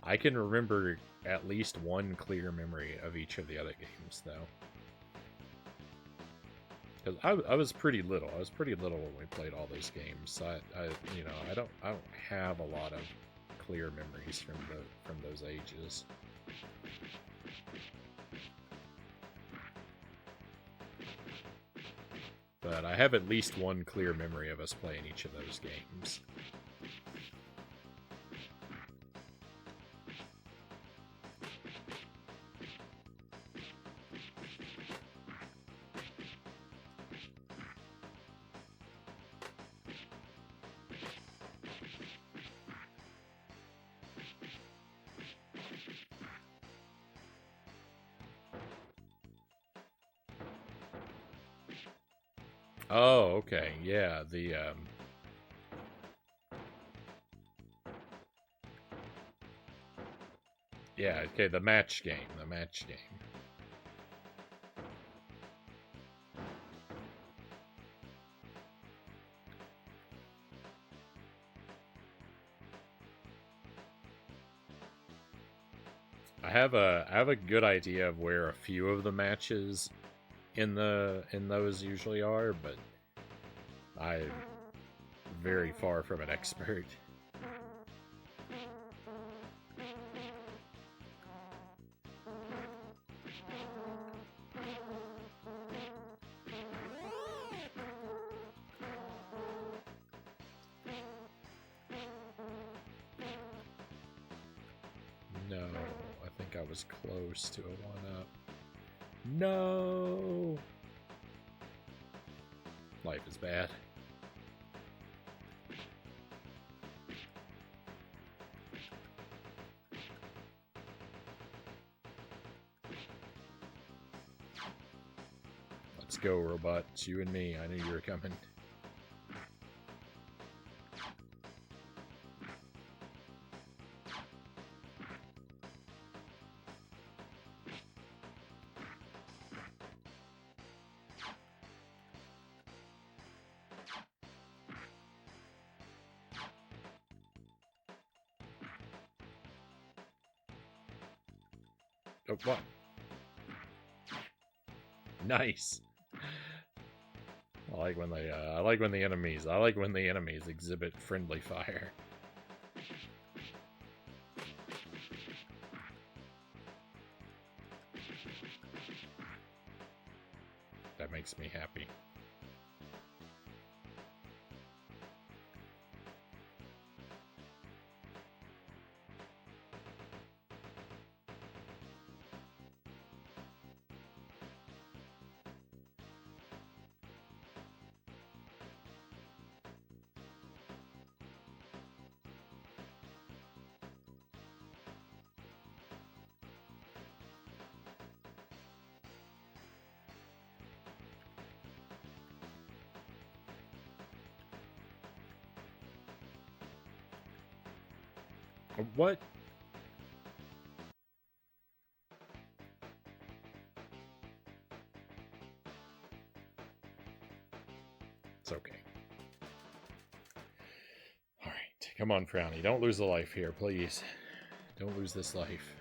I can remember at least one clear memory of each of the other games, though. Because I was pretty little. I was pretty little when we played all those games. So I don't have a lot of clear memories from those ages. But I have at least one clear memory of us playing each of those games. Oh, okay. Yeah, yeah, okay, the match game. I have a good idea of where a few of the matches in those usually are, but I'm very far from an expert. No, I think I was close to a 1-up. No! Life is bad. Let's go, robot. It's you and me. I knew you were coming. Oh, what? Nice. I like when they. I like when the enemies exhibit friendly fire. That makes me happy. What? It's okay. Alright, come on, Frownie. Don't lose a life here, please. Don't lose this life.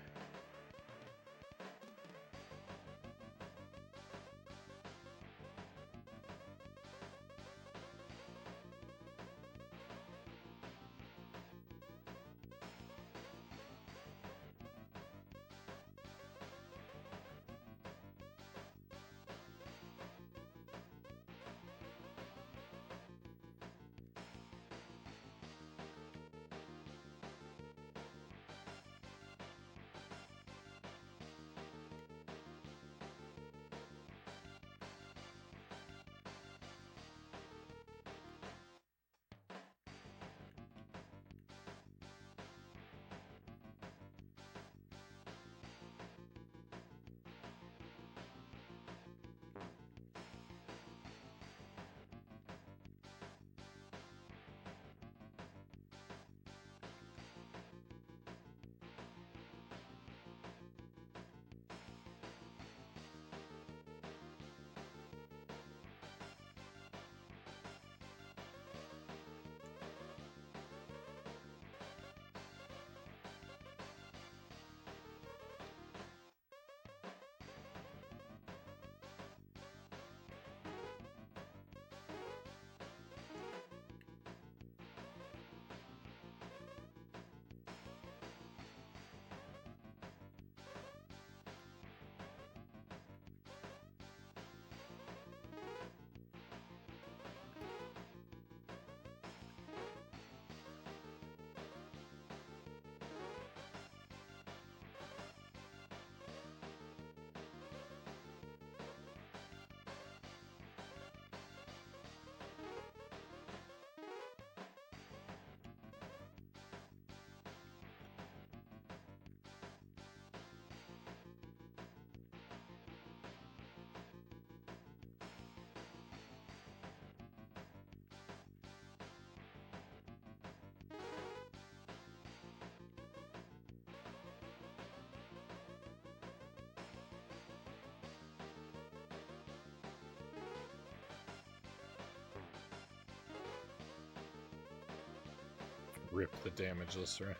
Rip the damageless run.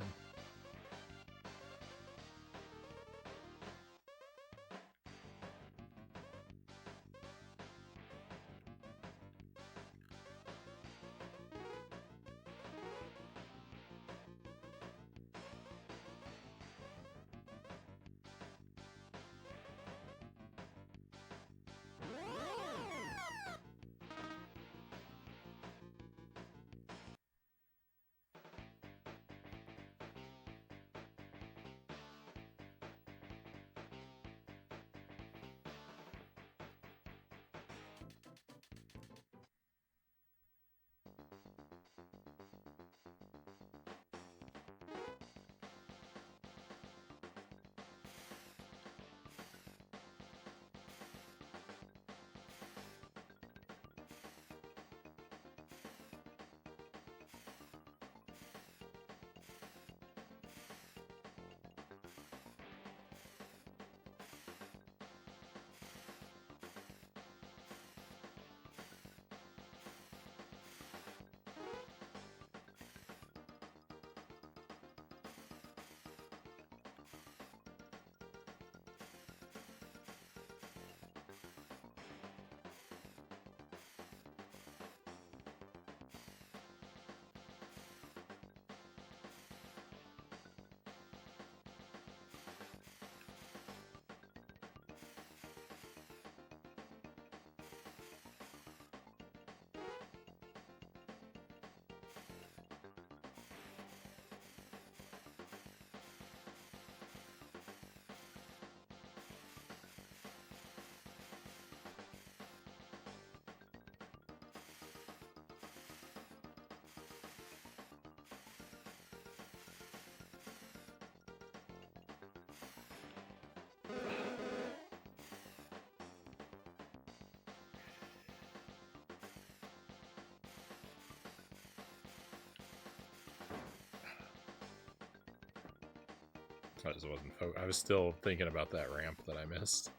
I just wasn't I was still thinking about that ramp that I missed.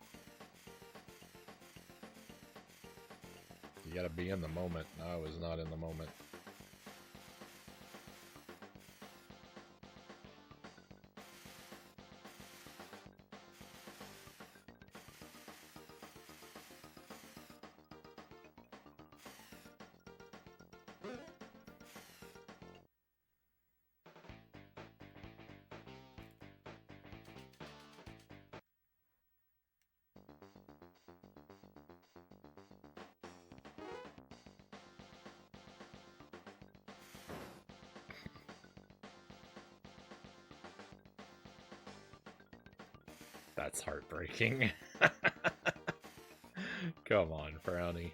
You gotta be in the moment. I was not in the moment. That's heartbreaking. Come on, Frownie.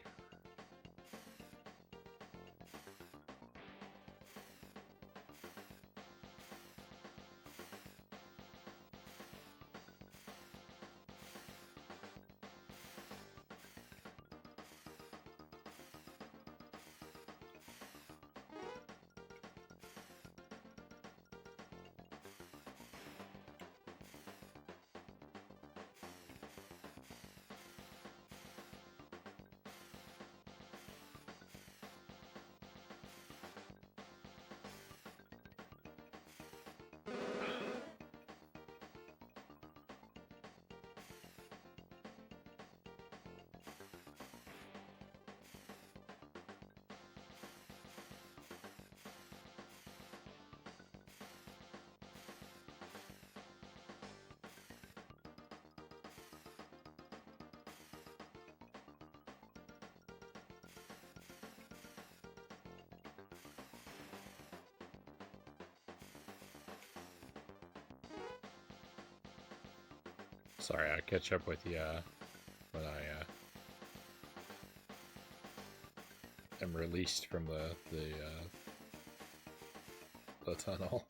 Sorry, I'll catch up with you when I am released from the tunnel.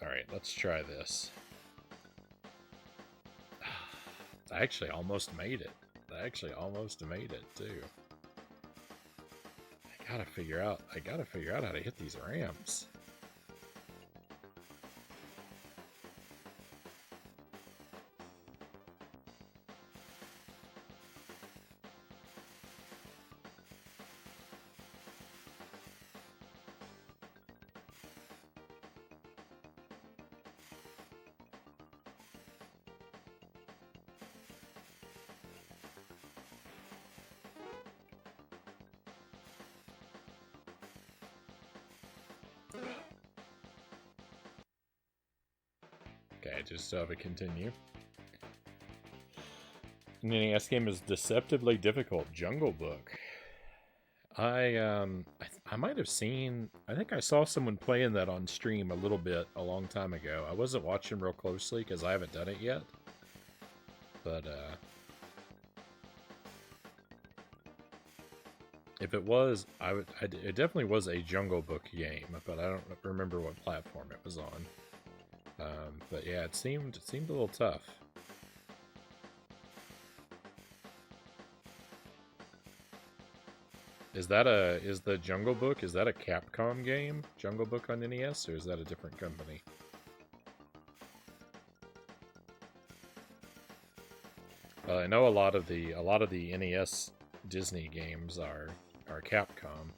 Alright, let's try this. I actually almost made it. I actually almost made it, too. I gotta figure out how to hit these ramps. Okay, just have it continue. An NES game is deceptively difficult. Jungle Book. I might have seen. I think I saw someone playing that on stream a little bit a long time ago. I wasn't watching real closely because I haven't done it yet. But if it was, it definitely was a Jungle Book game, but I don't remember what platform it was on. But yeah, it seemed a little tough. Is the Jungle Book, is that a Capcom game? Jungle Book on NES, or is that a different company? I know a lot of the NES Disney games are Capcom.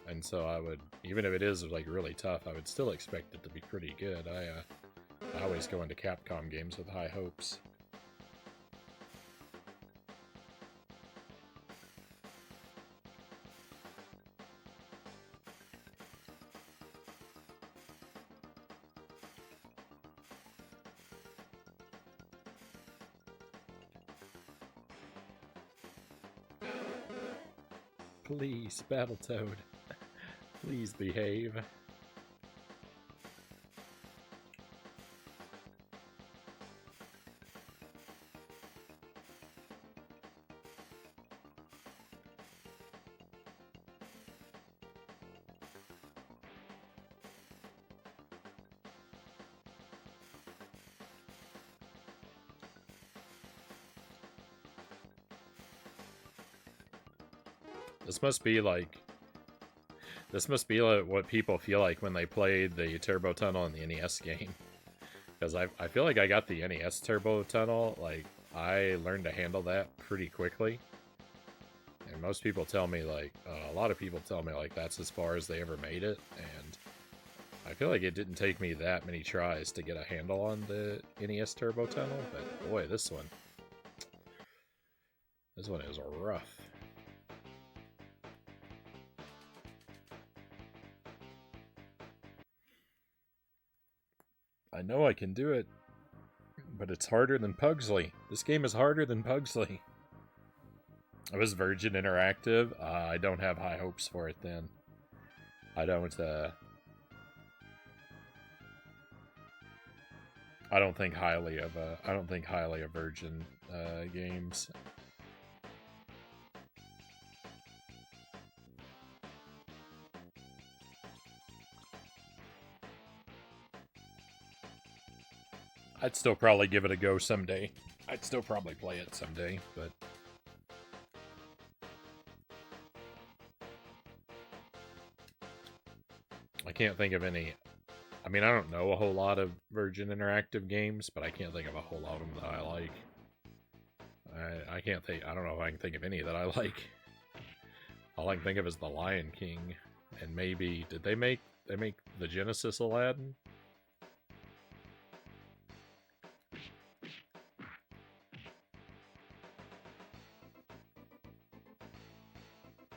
And so I would, even if it is like really tough, I would still expect it to be pretty good. I always go into Capcom games with high hopes. Please, Battletoad. Please behave. This must be like what people feel like when they played the Turbo Tunnel in the NES game. Because I feel like I got the NES Turbo Tunnel, like, I learned to handle that pretty quickly. And most people tell me, like, a lot of people tell me, like, that's as far as they ever made it. And I feel like it didn't take me that many tries to get a handle on the NES Turbo Tunnel. But boy, this one is rough. I know I can do it, but it's harder than Pugsley. This game is harder than Pugsley. It was Virgin Interactive. I don't have high hopes for it then. I don't think highly of Virgin games. I'd still probably give it a go someday. I'd still probably play it someday, but I can't think of any. I mean, I don't know a whole lot of Virgin Interactive games, but I can't think of a whole lot of them that I like. I can't think. I don't know if I can think of any that I like. All I can think of is The Lion King, and maybe did they make the Genesis Aladdin?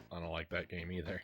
I don't like that game either.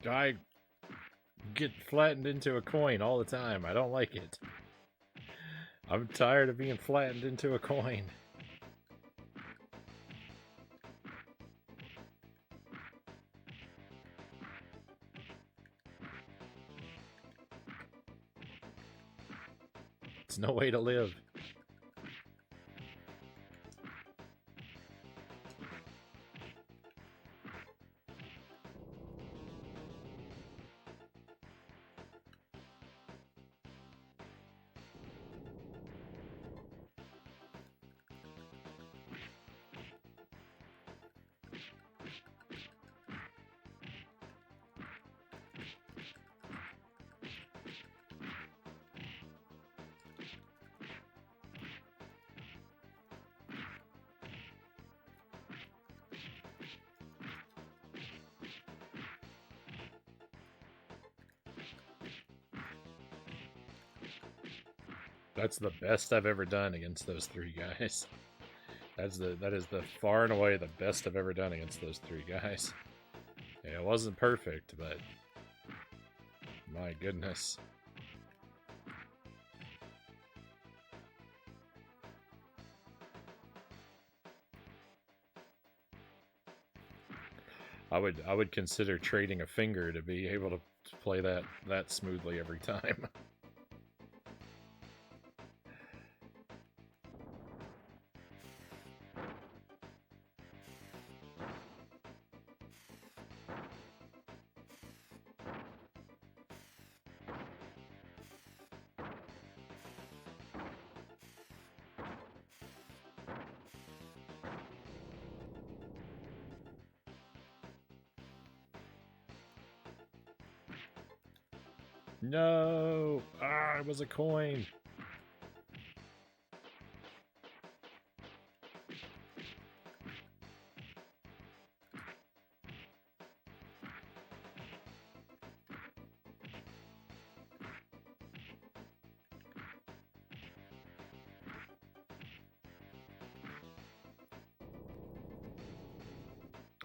I get flattened into a coin all the time. I don't like it. I'm tired of being flattened into a coin. It's no way to live. That's the best I've ever done against those three guys. That is the far and away the best I've ever done against those three guys. Yeah, it wasn't perfect, but my goodness. I would consider trading a finger to be able to play that smoothly every time. No! Ah, it was a coin!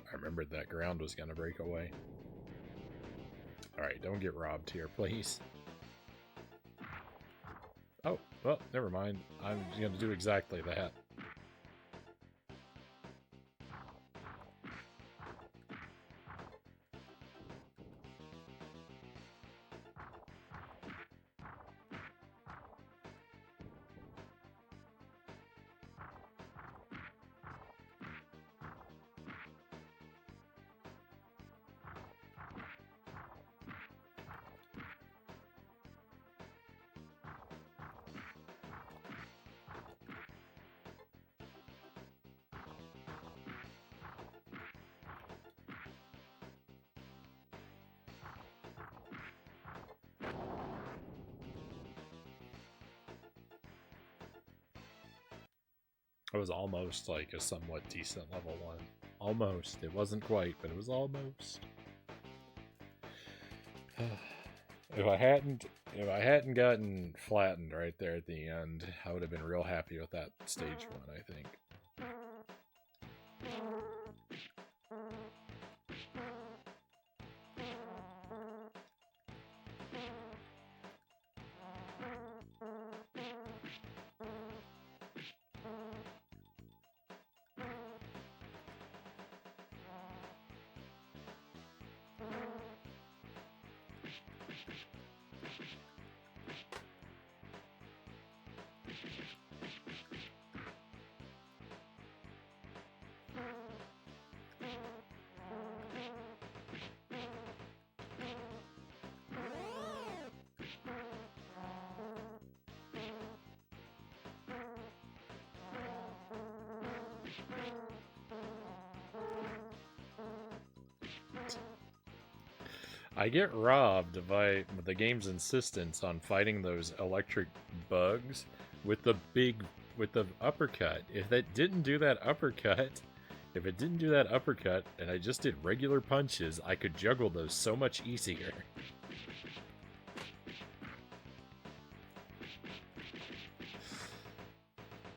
I remembered that ground was going to break away. Alright, don't get robbed here, please. Oh, well, never mind. I'm going to do exactly that. It was almost like a somewhat decent level 1. Almost. It wasn't quite, but it was almost. If I hadn't gotten flattened right there at the end, I would have been real happy with that stage 1, I think. I get robbed by the game's insistence on fighting those electric bugs with the uppercut. If it didn't do that uppercut, and I just did regular punches, I could juggle those so much easier.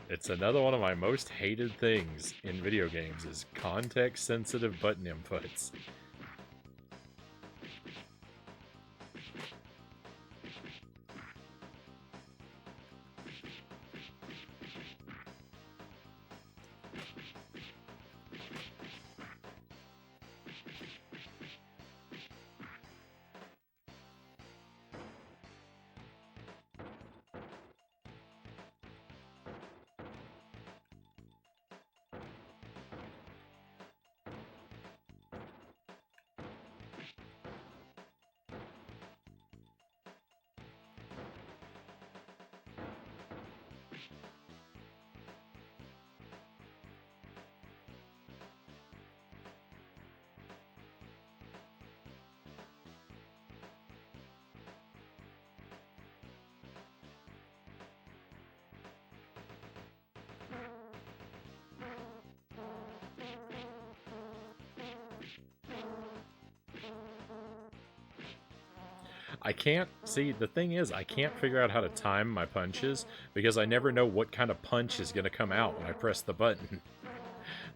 It's another one of my most hated things in video games is context-sensitive button inputs. I can't, see, the thing is, I can't figure out how to time my punches because I never know what kind of punch is going to come out when I press the button.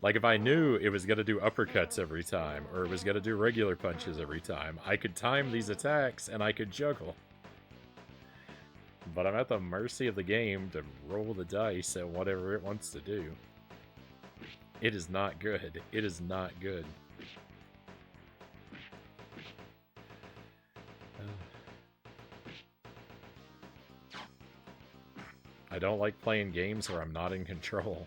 Like, if I knew it was going to do uppercuts every time, or it was going to do regular punches every time, I could time these attacks and I could juggle. But I'm at the mercy of the game to roll the dice at whatever it wants to do. It is not good. It is not good. I don't like playing games where I'm not in control.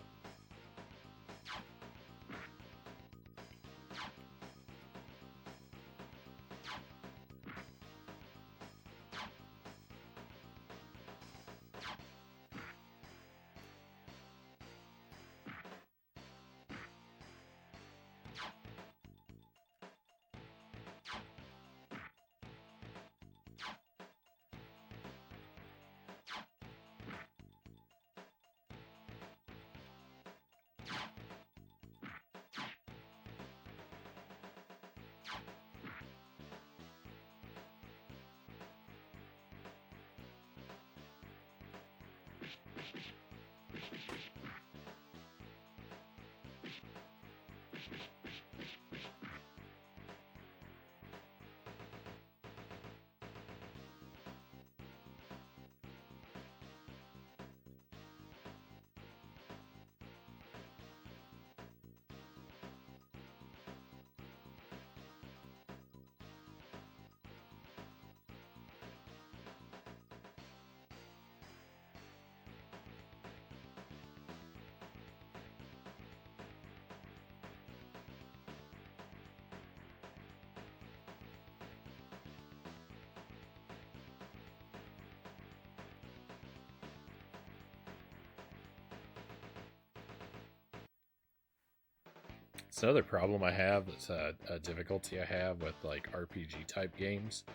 It's another problem I have, that's a difficulty I have with like RPG type games,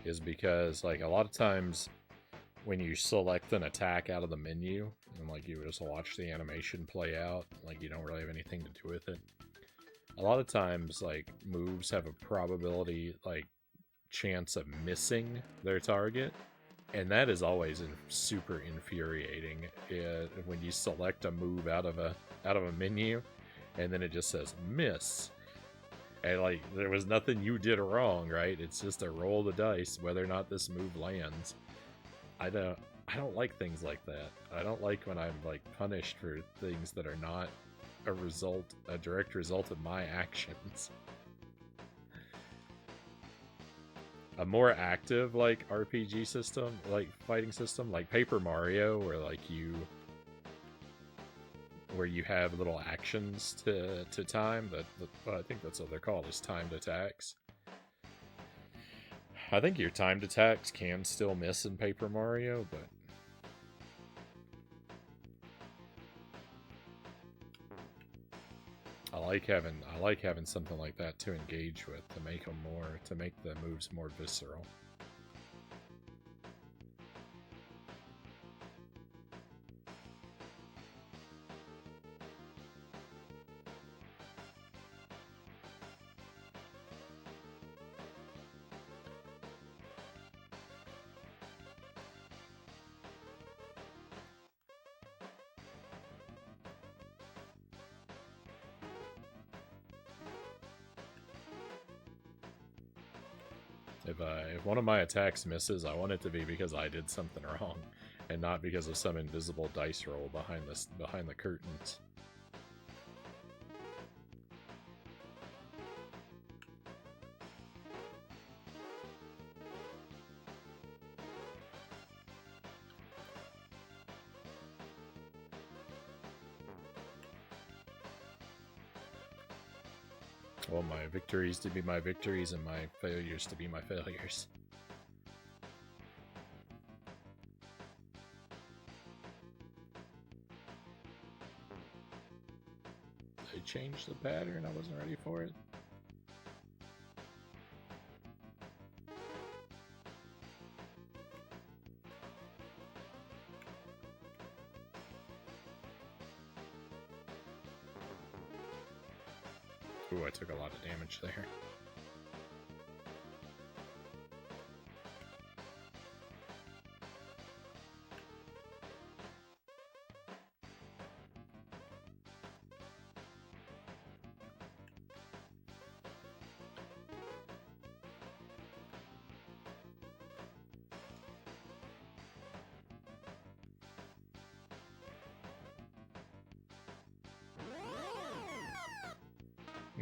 is because like a lot of times when you select an attack out of the menu and like you just watch the animation play out, like you don't really have anything to do with it. A lot of times like moves have a probability, like chance of missing their target, and that is always super infuriating when you select a move out of a menu and then it just says miss, and like there was nothing you did wrong, right? It's just a roll the dice whether or not this move lands. I don't like things like that. I don't like when I'm like punished for things that are not a direct result of my actions. A more active like RPG system, like fighting system, like Paper Mario, where you have little actions to time, I think that's what they're called, is timed attacks. I think your timed attacks can still miss in Paper Mario, but I like having something like that to engage with, to make the moves more visceral. If one of my attacks misses, I want it to be because I did something wrong, and not because of some invisible dice roll behind the curtains. Well, my victories to be my victories and my failures to be my failures. They changed the pattern, I wasn't ready for it. Ooh, I took a lot of damage there.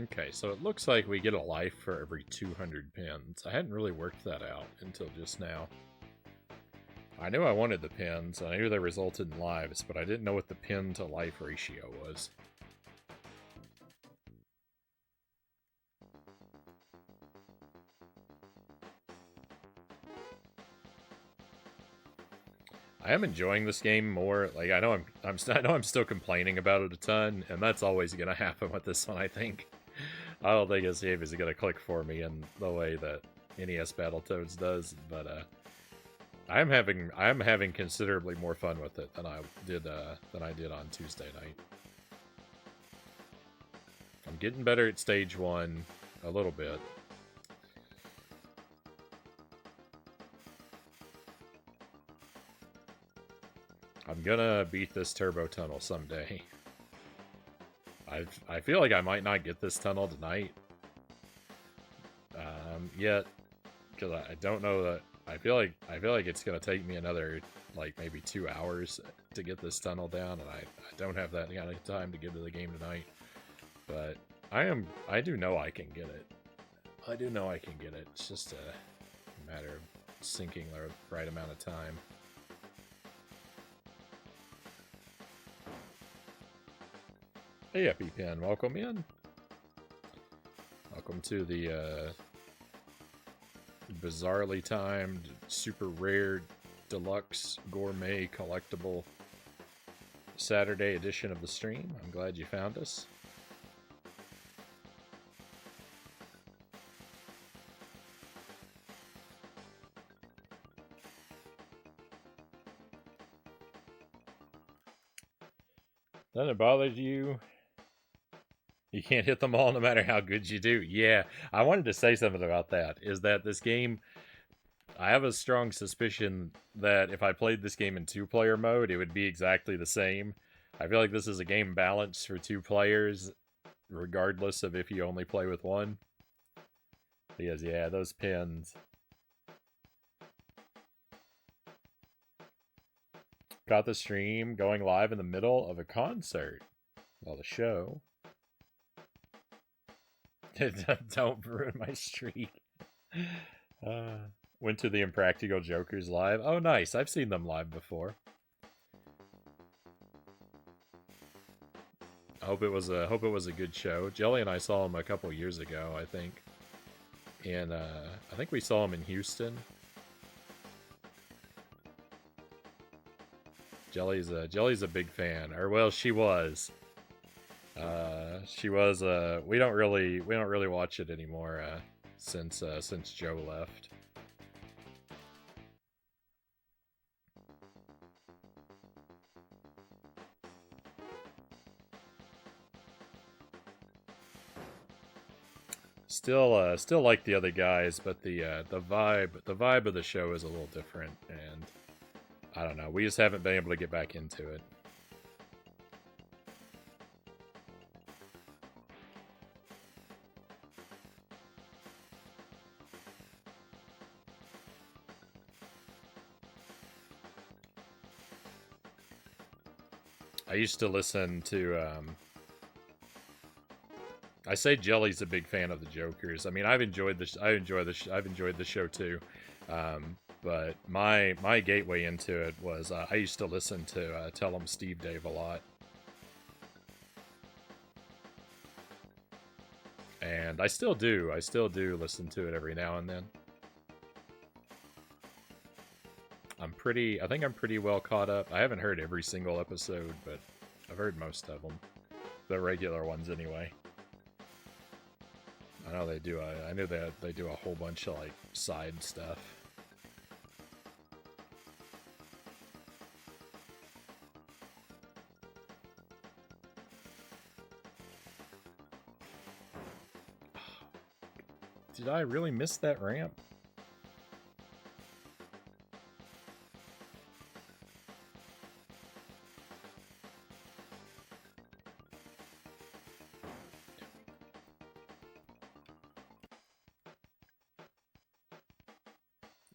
Okay, so it looks like we get a life for every 200 pins. I hadn't really worked that out until just now. I knew I wanted the pins, and I knew they resulted in lives, but I didn't know what the pin to life ratio was. I am enjoying this game more. Like I know I know I'm still complaining about it a ton, and that's always gonna happen with this one. I think. I don't think this game is gonna click for me in the way that NES Battletoads does, but I am having considerably more fun with it than I did on Tuesday night. I'm getting better at stage 1 a little bit. I'm gonna beat this turbo tunnel someday. I feel like I might not get this tunnel tonight. Yet, because I don't know that. I feel like it's gonna take me another like maybe 2 hours to get this tunnel down, and I don't have that kind of time to get to the game tonight. But I do know I can get it. I do know I can get it. It's just a matter of sinking the right amount of time. Hey, EpiPen, welcome in. Welcome to the bizarrely timed, super rare, deluxe, gourmet, collectible Saturday edition of the stream. I'm glad you found us. Doesn't it bother you? You can't hit them all no matter how good you do. Yeah, I wanted to say something about that. Is that this game, I have a strong suspicion that if I played this game in 2-player mode, it would be exactly the same. I feel like this is a game balanced for 2 players, regardless of if you only play with one. Because, yeah, those pins. Got the stream going live in the middle of a concert. Well, the show. Don't ruin my streak. Went to the Impractical Jokers live. Oh, nice. I've seen them live before. I hope it was a good show. Jelly and I saw them a couple years ago, I think. And I think we saw them in Houston. Jelly's a big fan. Or well, she was. We don't really watch it anymore since Joe left. Still like the other guys, but the vibe of the show is a little different, and I don't know. We just haven't been able to get back into it. I used to listen to. I say Jelly's a big fan of the Jokers. I mean, I've enjoyed the show too. But my gateway into it was I used to listen to Tell 'em Steve Dave a lot. And I still do. I still do listen to it every now and then. I think I'm pretty well caught up. I haven't heard every single episode, but I've heard most of them. The regular ones anyway. I know they do. I knew they do a whole bunch of like side stuff. Did I really miss that ramp?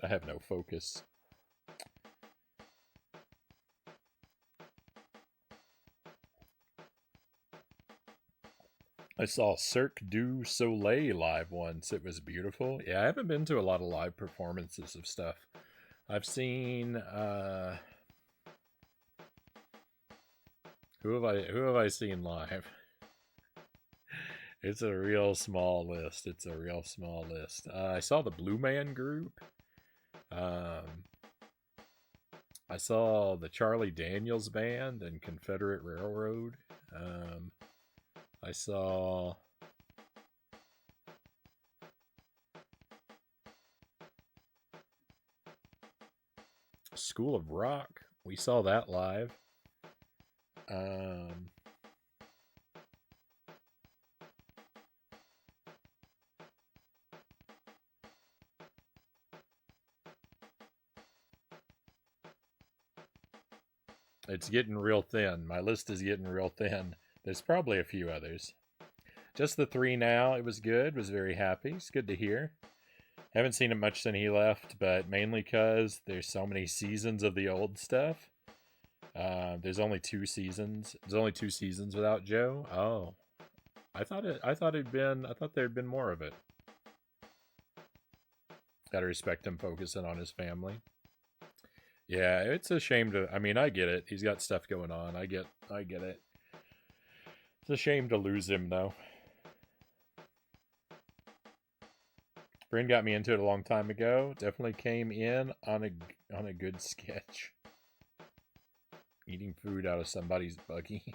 I have no focus. I saw Cirque du Soleil live once. It was beautiful. Yeah, I haven't been to a lot of live performances of stuff. I've seen who have I seen live? It's a real small list. It's a real small list. I saw the Blue Man Group. I saw the Charlie Daniels Band and Confederate Railroad. I saw School of Rock. We saw that live. It's getting real thin. My list is getting real thin. There's probably a few others. Just the three now. It was good. Was very happy. It's good to hear. Haven't seen him much since he left, but mainly because there's so many seasons of the old stuff. There's only 2 seasons. There's only 2 seasons without Joe. Oh, I thought there'd been more of it. Gotta respect him focusing on his family. Yeah, it's a shame to. I mean, I get it. He's got stuff going on. I get it. It's a shame to lose him, though. Bryn got me into it a long time ago. Definitely came in on a good sketch. Eating food out of somebody's buggy.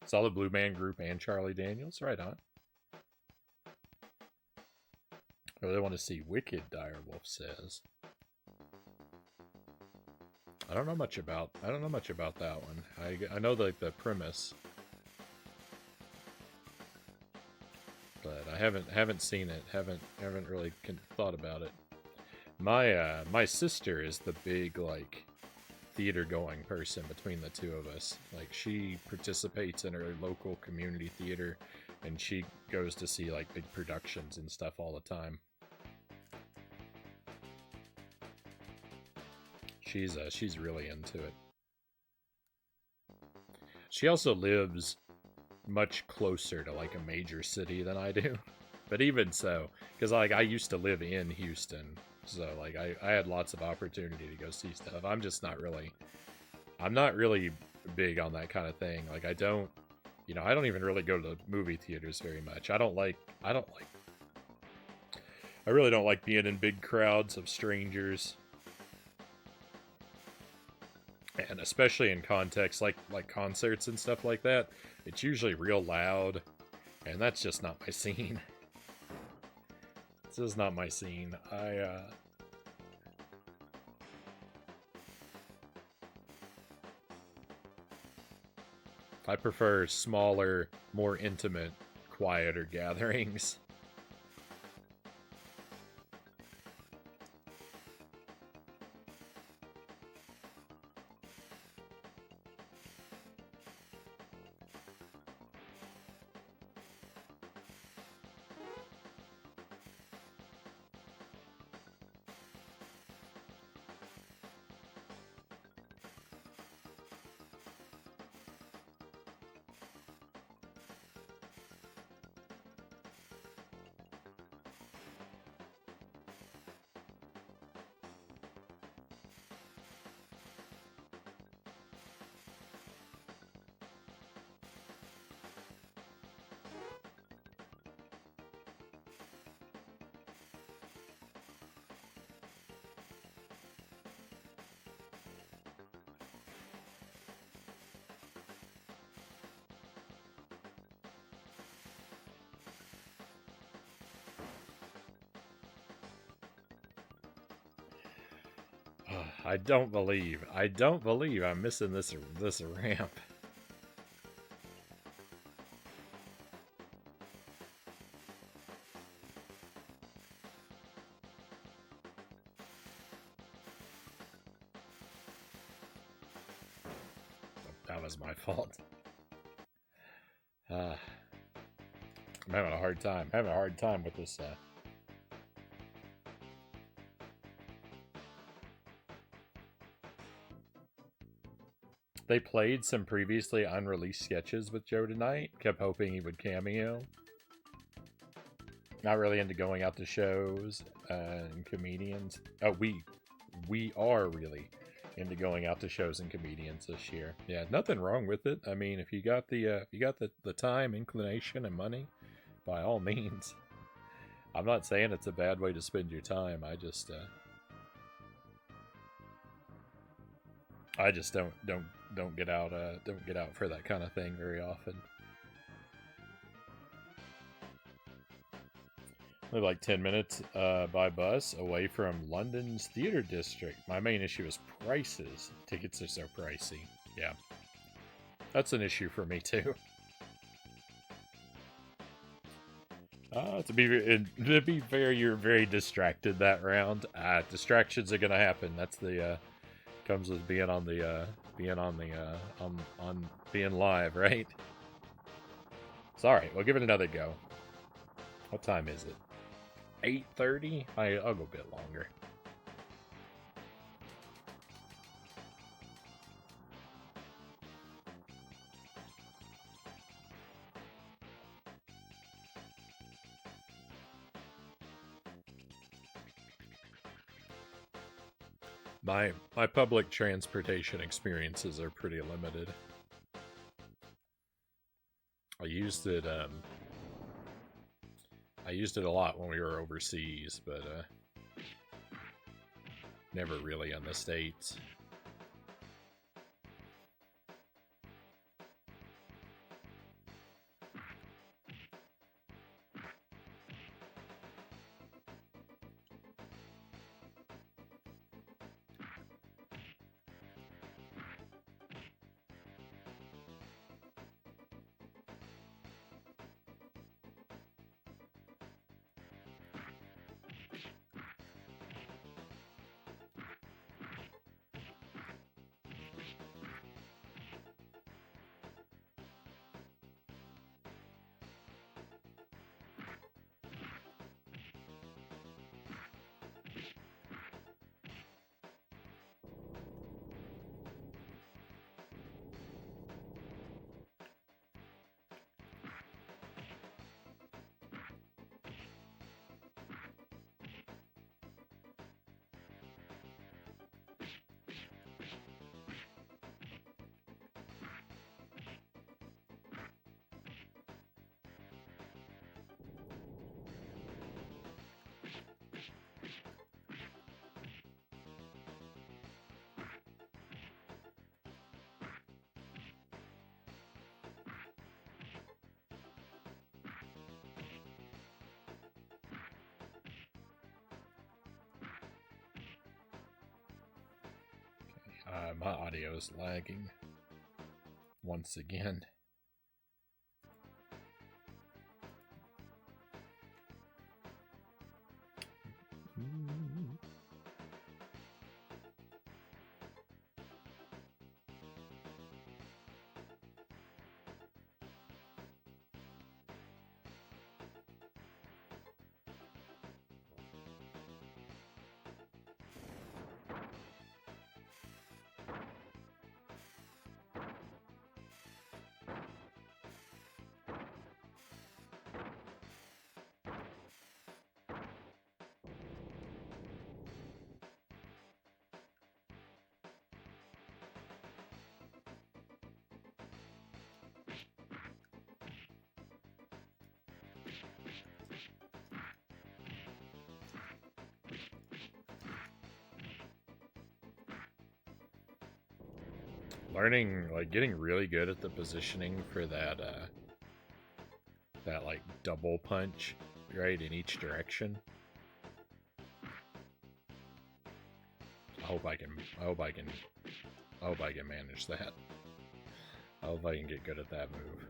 Saw the Blue Man Group and Charlie Daniels. Right on. I really want to see Wicked, Direwolf says. I don't know much about that one. I know the premise, but I haven't seen it. Haven't really thought about it. My sister is the big like theater going person between the two of us. Like she participates in her local community theater, and she goes to see like big productions and stuff all the time. She's really into it. She also lives much closer to like a major city than I do. But even so, because like I used to live in Houston, so like I had lots of opportunity to go see stuff. I'm not really big on that kind of thing. Like I don't even really go to the movie theaters very much. I really don't like being in big crowds of strangers. And especially in contexts like concerts and stuff like that, it's usually real loud, and that's just not my scene. This is not my scene. I prefer smaller, more intimate, quieter gatherings. I don't believe I'm missing this ramp. That was my fault. I'm having a hard time. With this. They played some previously unreleased sketches with Joe tonight. Kept hoping he would cameo. Not really into going out to shows and comedians. Oh, we are really into going out to shows and comedians this year. Yeah, nothing wrong with it. I mean, if you got the time, inclination, and money, by all means. I'm not saying it's a bad way to spend your time. I just don't get out for that kind of thing very often. We're like 10 minutes by bus away from London's theater district. My main issue is prices. Tickets are so pricey. Yeah. That's an issue for me too. To be fair, you're very distracted that round. Distractions are gonna happen. That's the comes with being on being live, right? Sorry, we'll give it another go. What time is it? 8:30? I'll go a bit longer. My public transportation experiences are pretty limited. I used it a lot when we were overseas, but never really in the States. My audio is lagging once again. Learning, like, getting really good at the positioning for that, like, double punch, right, in each direction. I hope I can manage that. I hope I can get good at that move.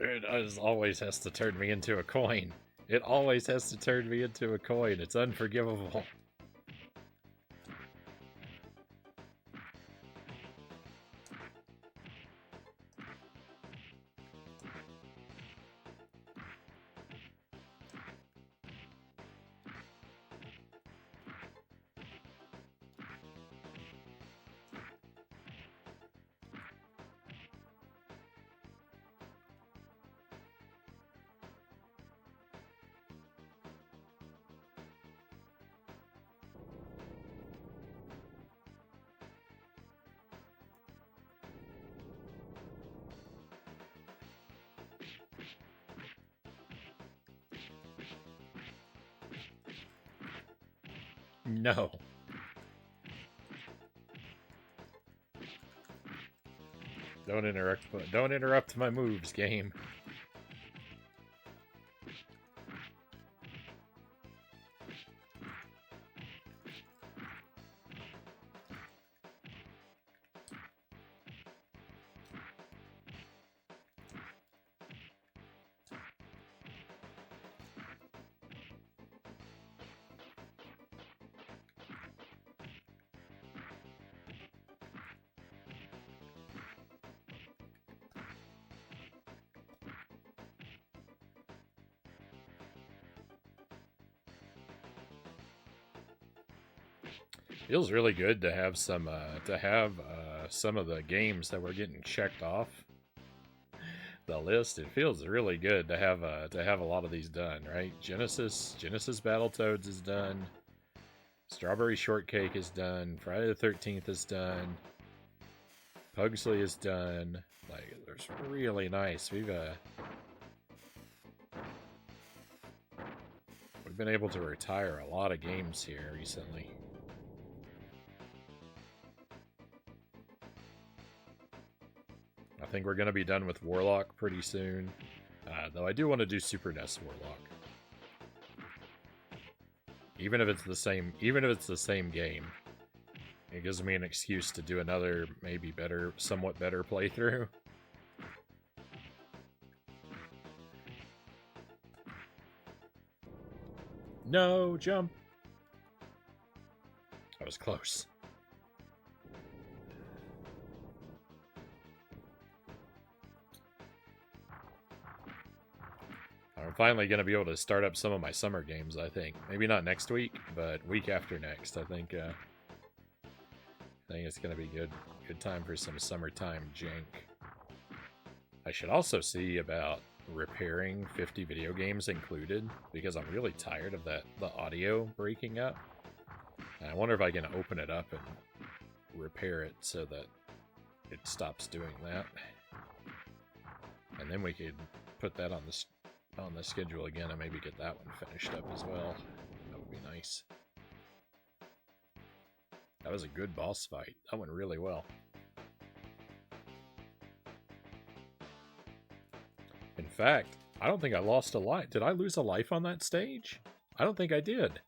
It always has to turn me into a coin. It always has to turn me into a coin. It's unforgivable. No. Don't interrupt my moves, game. Feels really good to have some some of the games that we're getting checked off the list. It feels really good to have a lot of these done, right? Genesis Battletoads is done. Strawberry Shortcake is done. Friday the 13th is done. Pugsley is done. Like, it's really nice. We've been able to retire a lot of games here recently. I think we're going to be done with Warlock pretty soon. Though I do want to do Super NES Warlock. Even if it's the same game. It gives me an excuse to do another, maybe better, somewhat better playthrough. No, jump! That was close. I'm finally going to be able to start up some of my summer games, I think. Maybe not next week, but week after next. I think it's going to be good time for some summertime jank. I should also see about repairing 50 video games included, because I'm really tired of the audio breaking up. And I wonder if I can open it up and repair it so that it stops doing that. And then we could put that on the schedule again and maybe get that one finished up as well. That would be nice. That was a good boss fight. That went really well. In fact, I don't think I lost a life. Did I lose a life on that stage? I don't think I did.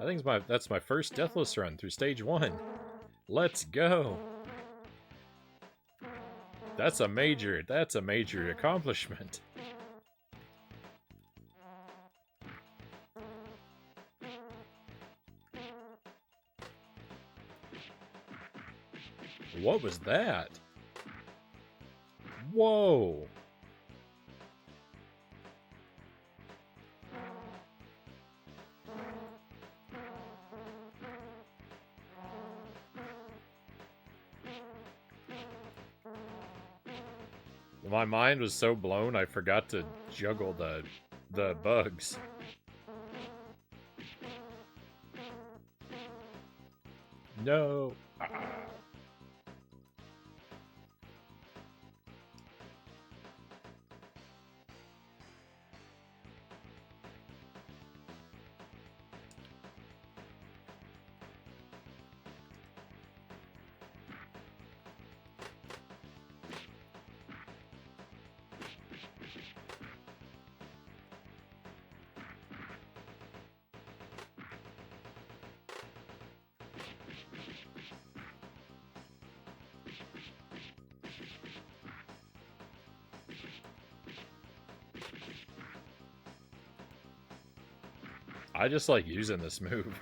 I think that's my first deathless run through stage 1. Let's go. That's a major accomplishment. What was that? Whoa! My mind was so blown, I forgot to juggle the bugs. No! I just like using this move.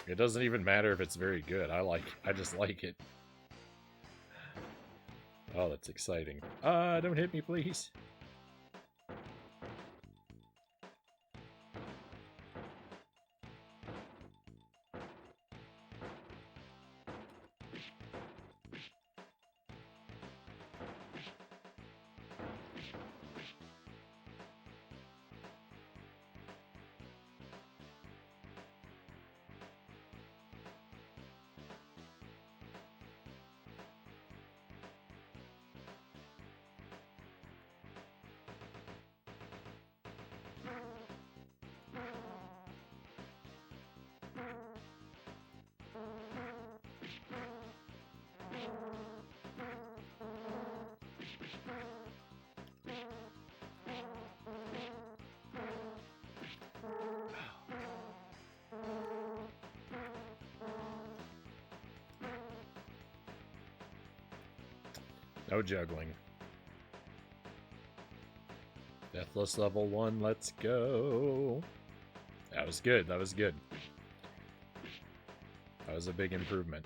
It doesn't even matter if it's very good. I just like it. Oh, that's exciting. Don't hit me, please. No juggling. Deathless level 1, let's go. That was good, that was good. That was a big improvement.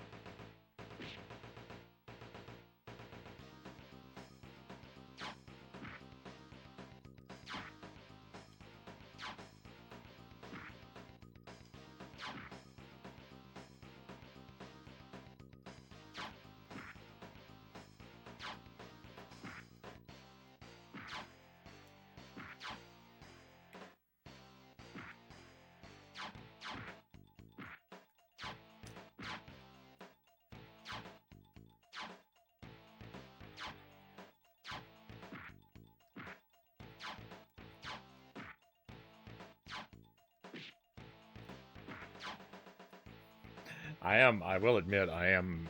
I will admit, I am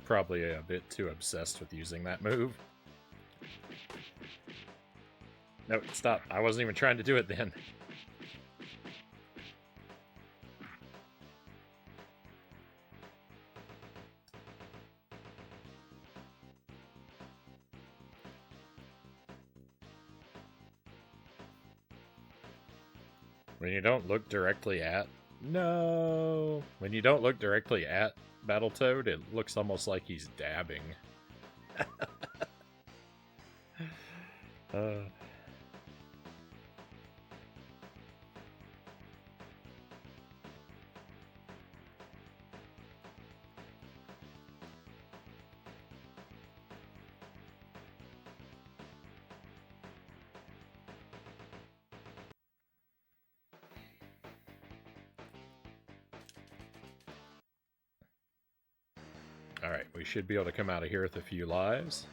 probably a bit too obsessed with using that move. No, stop. I wasn't even trying to do it then. When you don't look directly at... No! When you don't look directly at Battletoad, it looks almost like he's dabbing. Alright, we should be able to come out of here with a few lives.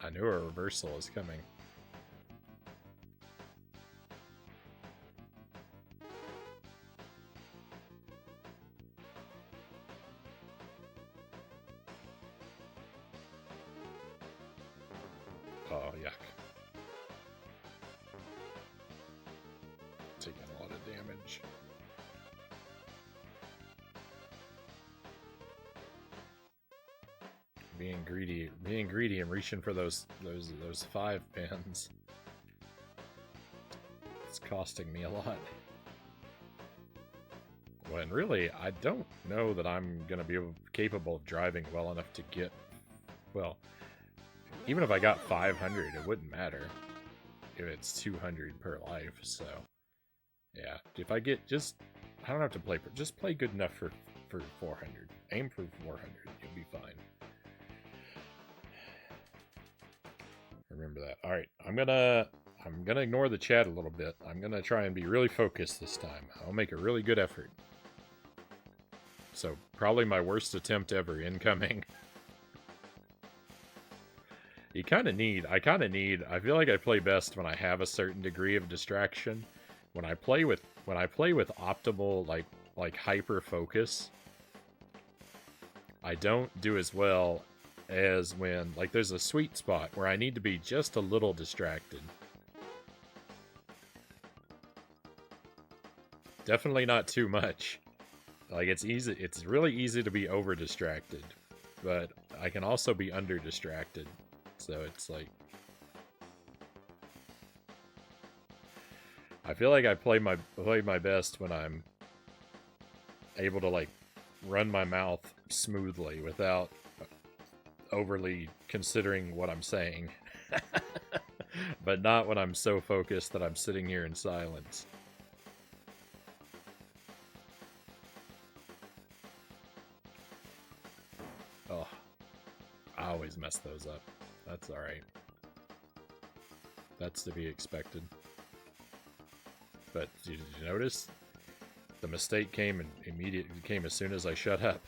I knew a reversal is coming. Oh, yuck. Taking a lot of damage. Being greedy and reaching for those 5 pins. It's costing me a lot. When really, I don't know that I'm gonna be capable of driving well enough to get, well, even if I got 500, it wouldn't matter if it's 200 per life. So, yeah, if I get just, I don't have to play, just play good enough for for 400. Aim for 400. You'll be fine. Remember that. All right, I'm gonna ignore the chat a little bit. I'm gonna try and be really focused this time. I'll make a really good effort. So probably my worst attempt ever incoming. I kind of need, I feel like I play best when I have a certain degree of distraction. When I play with optimal, like hyper focus, I don't do as well as when, like, there's a sweet spot where I need to be just a little distracted. Definitely not too much. Like, it's really easy to be over distracted, but I can also be under distracted. So it's like, I feel like I play my best when I'm able to, like, run my mouth smoothly without overly considering what I'm saying. But not when I'm so focused that I'm sitting here in silence. Oh, I always mess those up. That's alright. That's to be expected. But did you notice? The mistake came as soon as I shut up.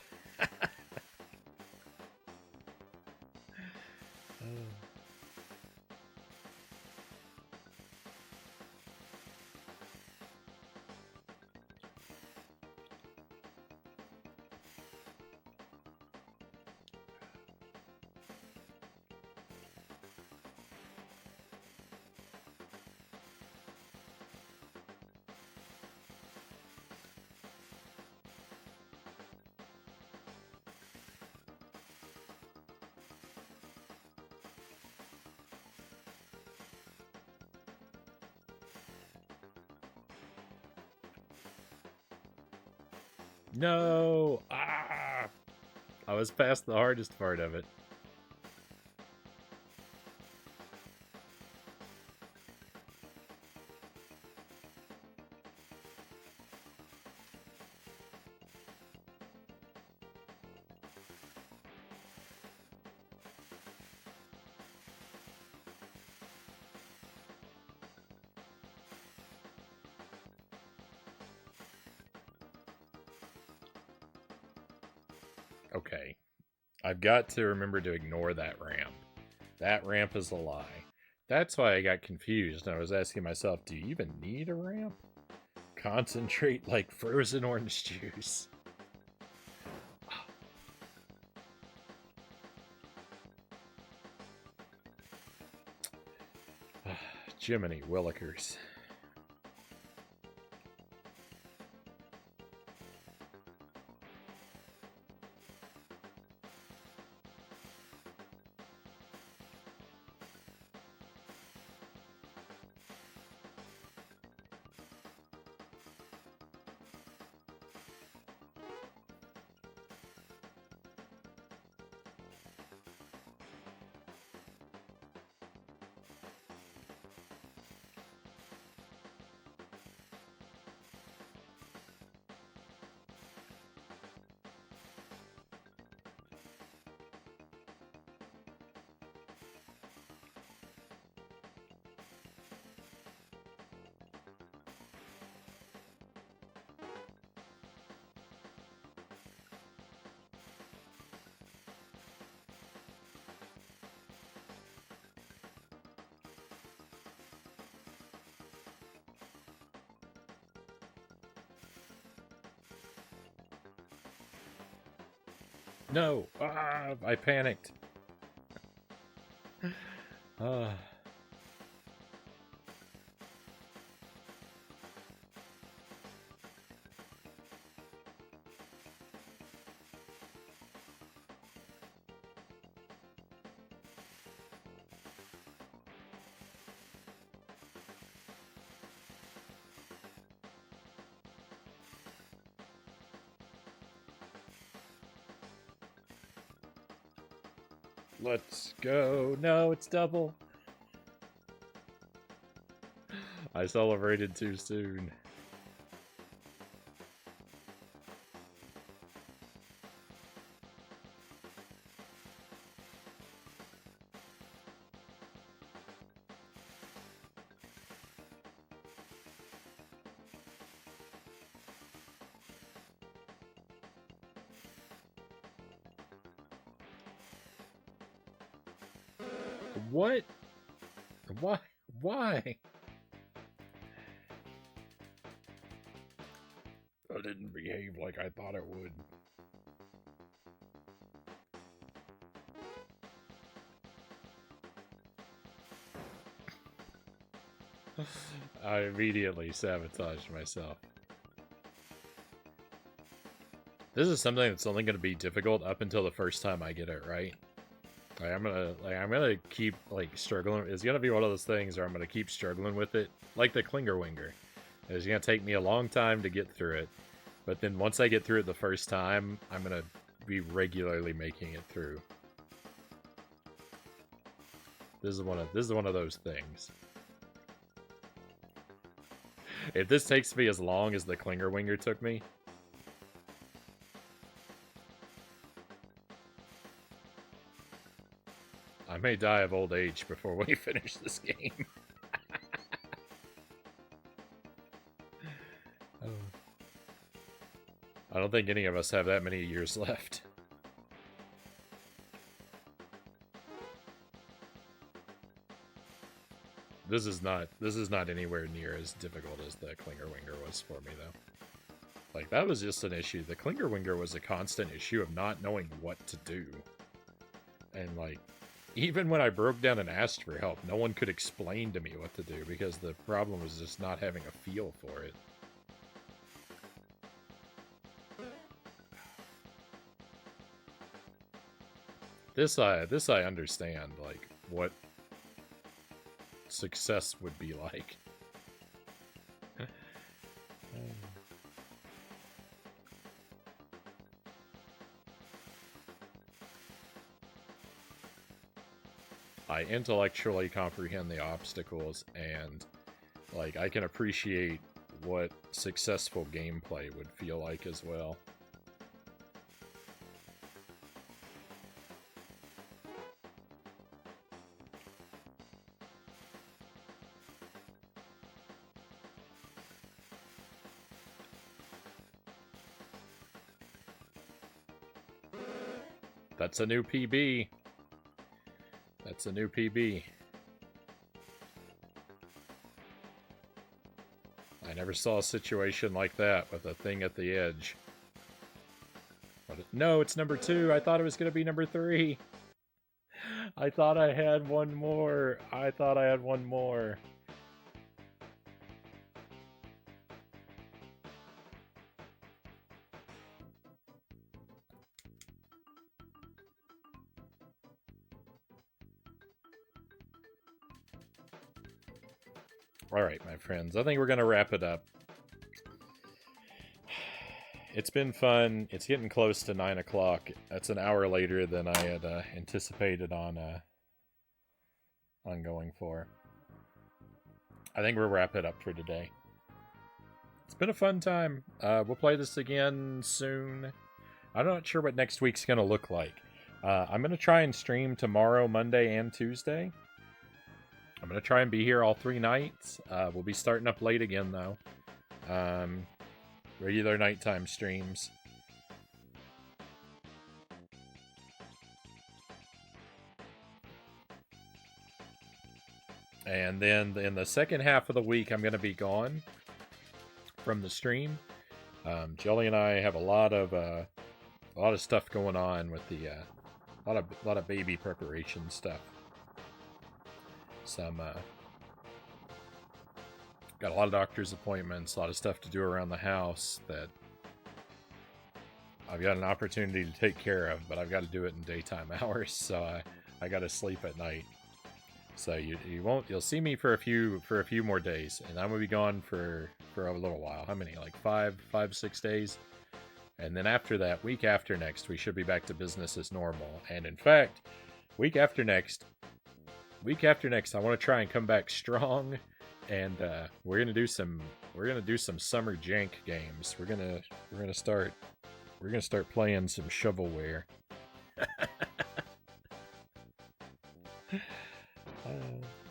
No! Ah! I was past the hardest part of it. Okay. I've got to remember to ignore that ramp. That ramp is a lie. That's why I got confused. I was asking myself, do you even need a ramp? Concentrate like frozen orange juice. Jiminy Willikers. No! Ah, I panicked. Let's go. No, it's double. I celebrated too soon. What? Why? Why? I didn't behave like I thought it would. I immediately sabotaged myself. This is something that's only going to be difficult up until the first time I get it right. I'm gonna keep struggling. It's gonna be one of those things where I'm gonna keep struggling with it, like the Klinger Winger. It's gonna take me a long time to get through it, but then once I get through it the first time, I'm gonna be regularly making it through. This is one of those things. If this takes me as long as the Klinger Winger took me, I may die of old age before we finish this game. I don't think any of us have that many years left. This is not anywhere near as difficult as the Klinger Winger was for me, though. Like, that was just an issue. The Klinger Winger was a constant issue of not knowing what to do. And, like, even when I broke down and asked for help, no one could explain to me what to do because the problem was just not having a feel for it. This I understand, like, what success would be like. I intellectually comprehend the obstacles, and, like, I can appreciate what successful gameplay would feel like as well. That's a new PB. That's a new PB. I never saw a situation like that with a thing at the edge. No, it's number 2. I thought it was going to be number 3. I thought I had one more. Alright, my friends, I think we're going to wrap it up. It's been fun. It's getting close to 9 o'clock. That's an hour later than I had anticipated on going for. I think we'll wrap it up for today. It's been a fun time. We'll play this again soon. I'm not sure what next week's going to look like. I'm going to try and stream tomorrow, Monday, and Tuesday. I'm going to try and be here all 3 nights. We'll be starting up late again, though. Regular nighttime streams. And then in the second half of the week, I'm going to be gone from the stream. Jelly and I have a lot of stuff going on with the a lot of baby preparation stuff. Got a lot of doctor's appointments, a lot of stuff to do around the house that I've got an opportunity to take care of, but I've got to do it in daytime hours, so I got to sleep at night. So you'll see me for a few more days, and I'm gonna be gone for a little while. How many? Like 6 days, and then after that, week after next, we should be back to business as normal. And in fact, week after next, I want to try and come back strong, and we're gonna do some summer jank games. We're gonna start playing some shovelware.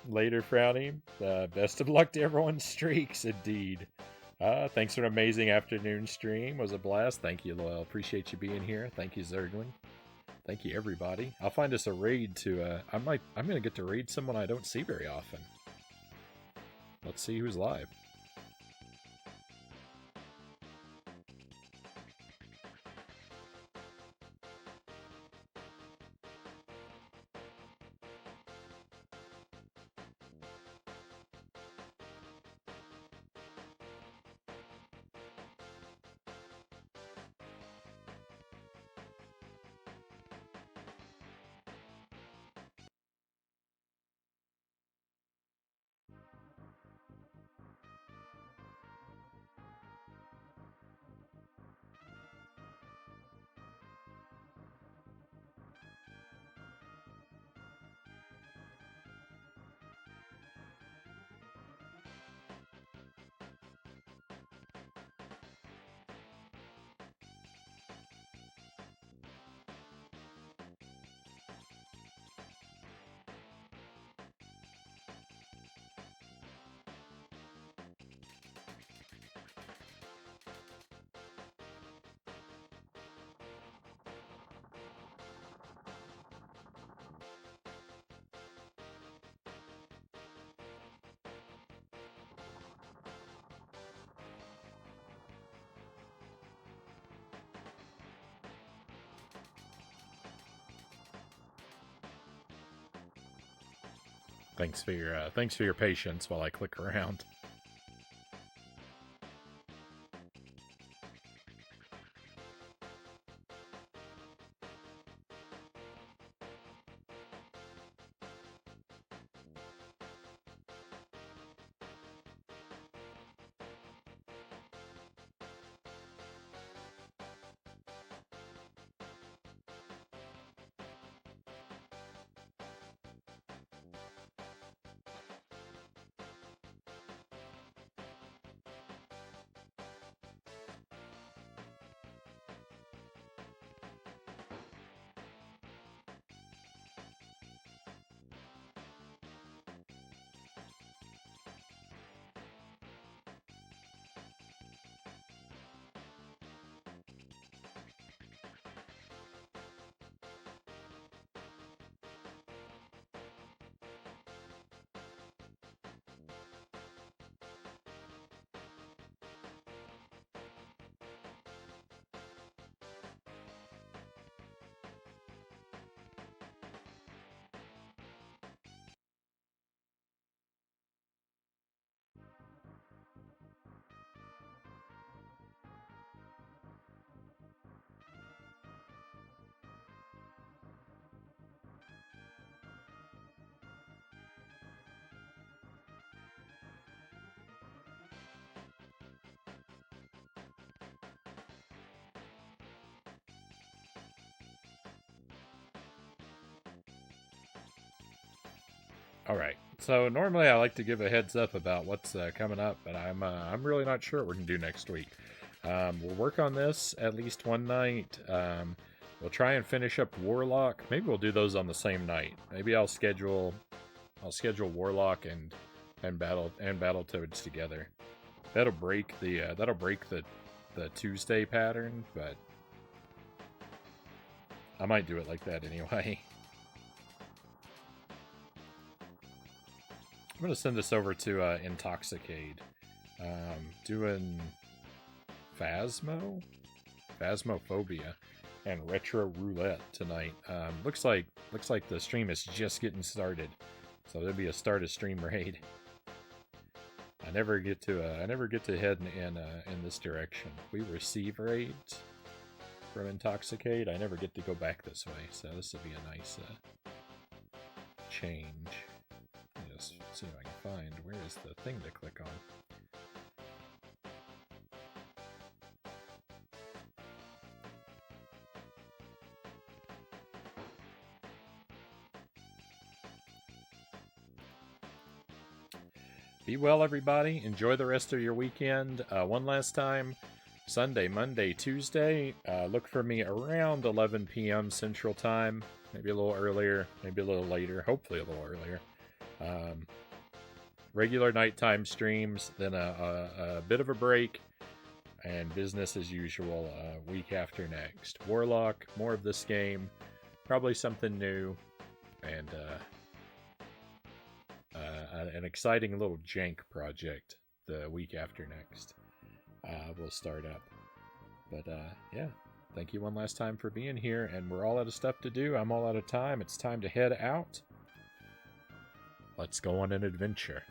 Later, Frownie. Best of luck to everyone's streaks, indeed. Thanks for an amazing afternoon stream. It was a blast. Thank you, Loyal. Appreciate you being here. Thank you, Zergling. Thank you, everybody. I'll find us a raid to. I'm gonna get to raid someone I don't see very often. Let's see who's live. Thanks for your patience while I click around. All right. So normally I like to give a heads up about what's coming up, but I'm really not sure what we're gonna do next week. We'll work on this at least one night. We'll try and finish up Warlock. Maybe we'll do those on the same night. Maybe I'll schedule Warlock and Battletoads together. That'll break the Tuesday pattern, but I might do it like that anyway. I'm going to send this over to Intoxicade. Doing Phasmophobia, and Retro Roulette tonight. Looks like the stream is just getting started, so there'll be a start of stream raid. I never get to head in this direction. We receive raids from Intoxicade. I never get to go back this way, so this will be a nice change. Just see if I can find where is the thing to click on. Be well, everybody. Enjoy the rest of your weekend. One last time, Sunday, Monday, Tuesday. Look for me around 11 p.m. Central Time. Maybe a little earlier, maybe a little later. Hopefully a little earlier. Regular nighttime streams, then a bit of a break, and business as usual week after next. Warlock, more of this game. probably something new, and an exciting little jank project the week after next will start up. But yeah, thank you one last time for being here, and we're all out of stuff to do. I'm all out of time. It's time to head out. Let's go on an adventure.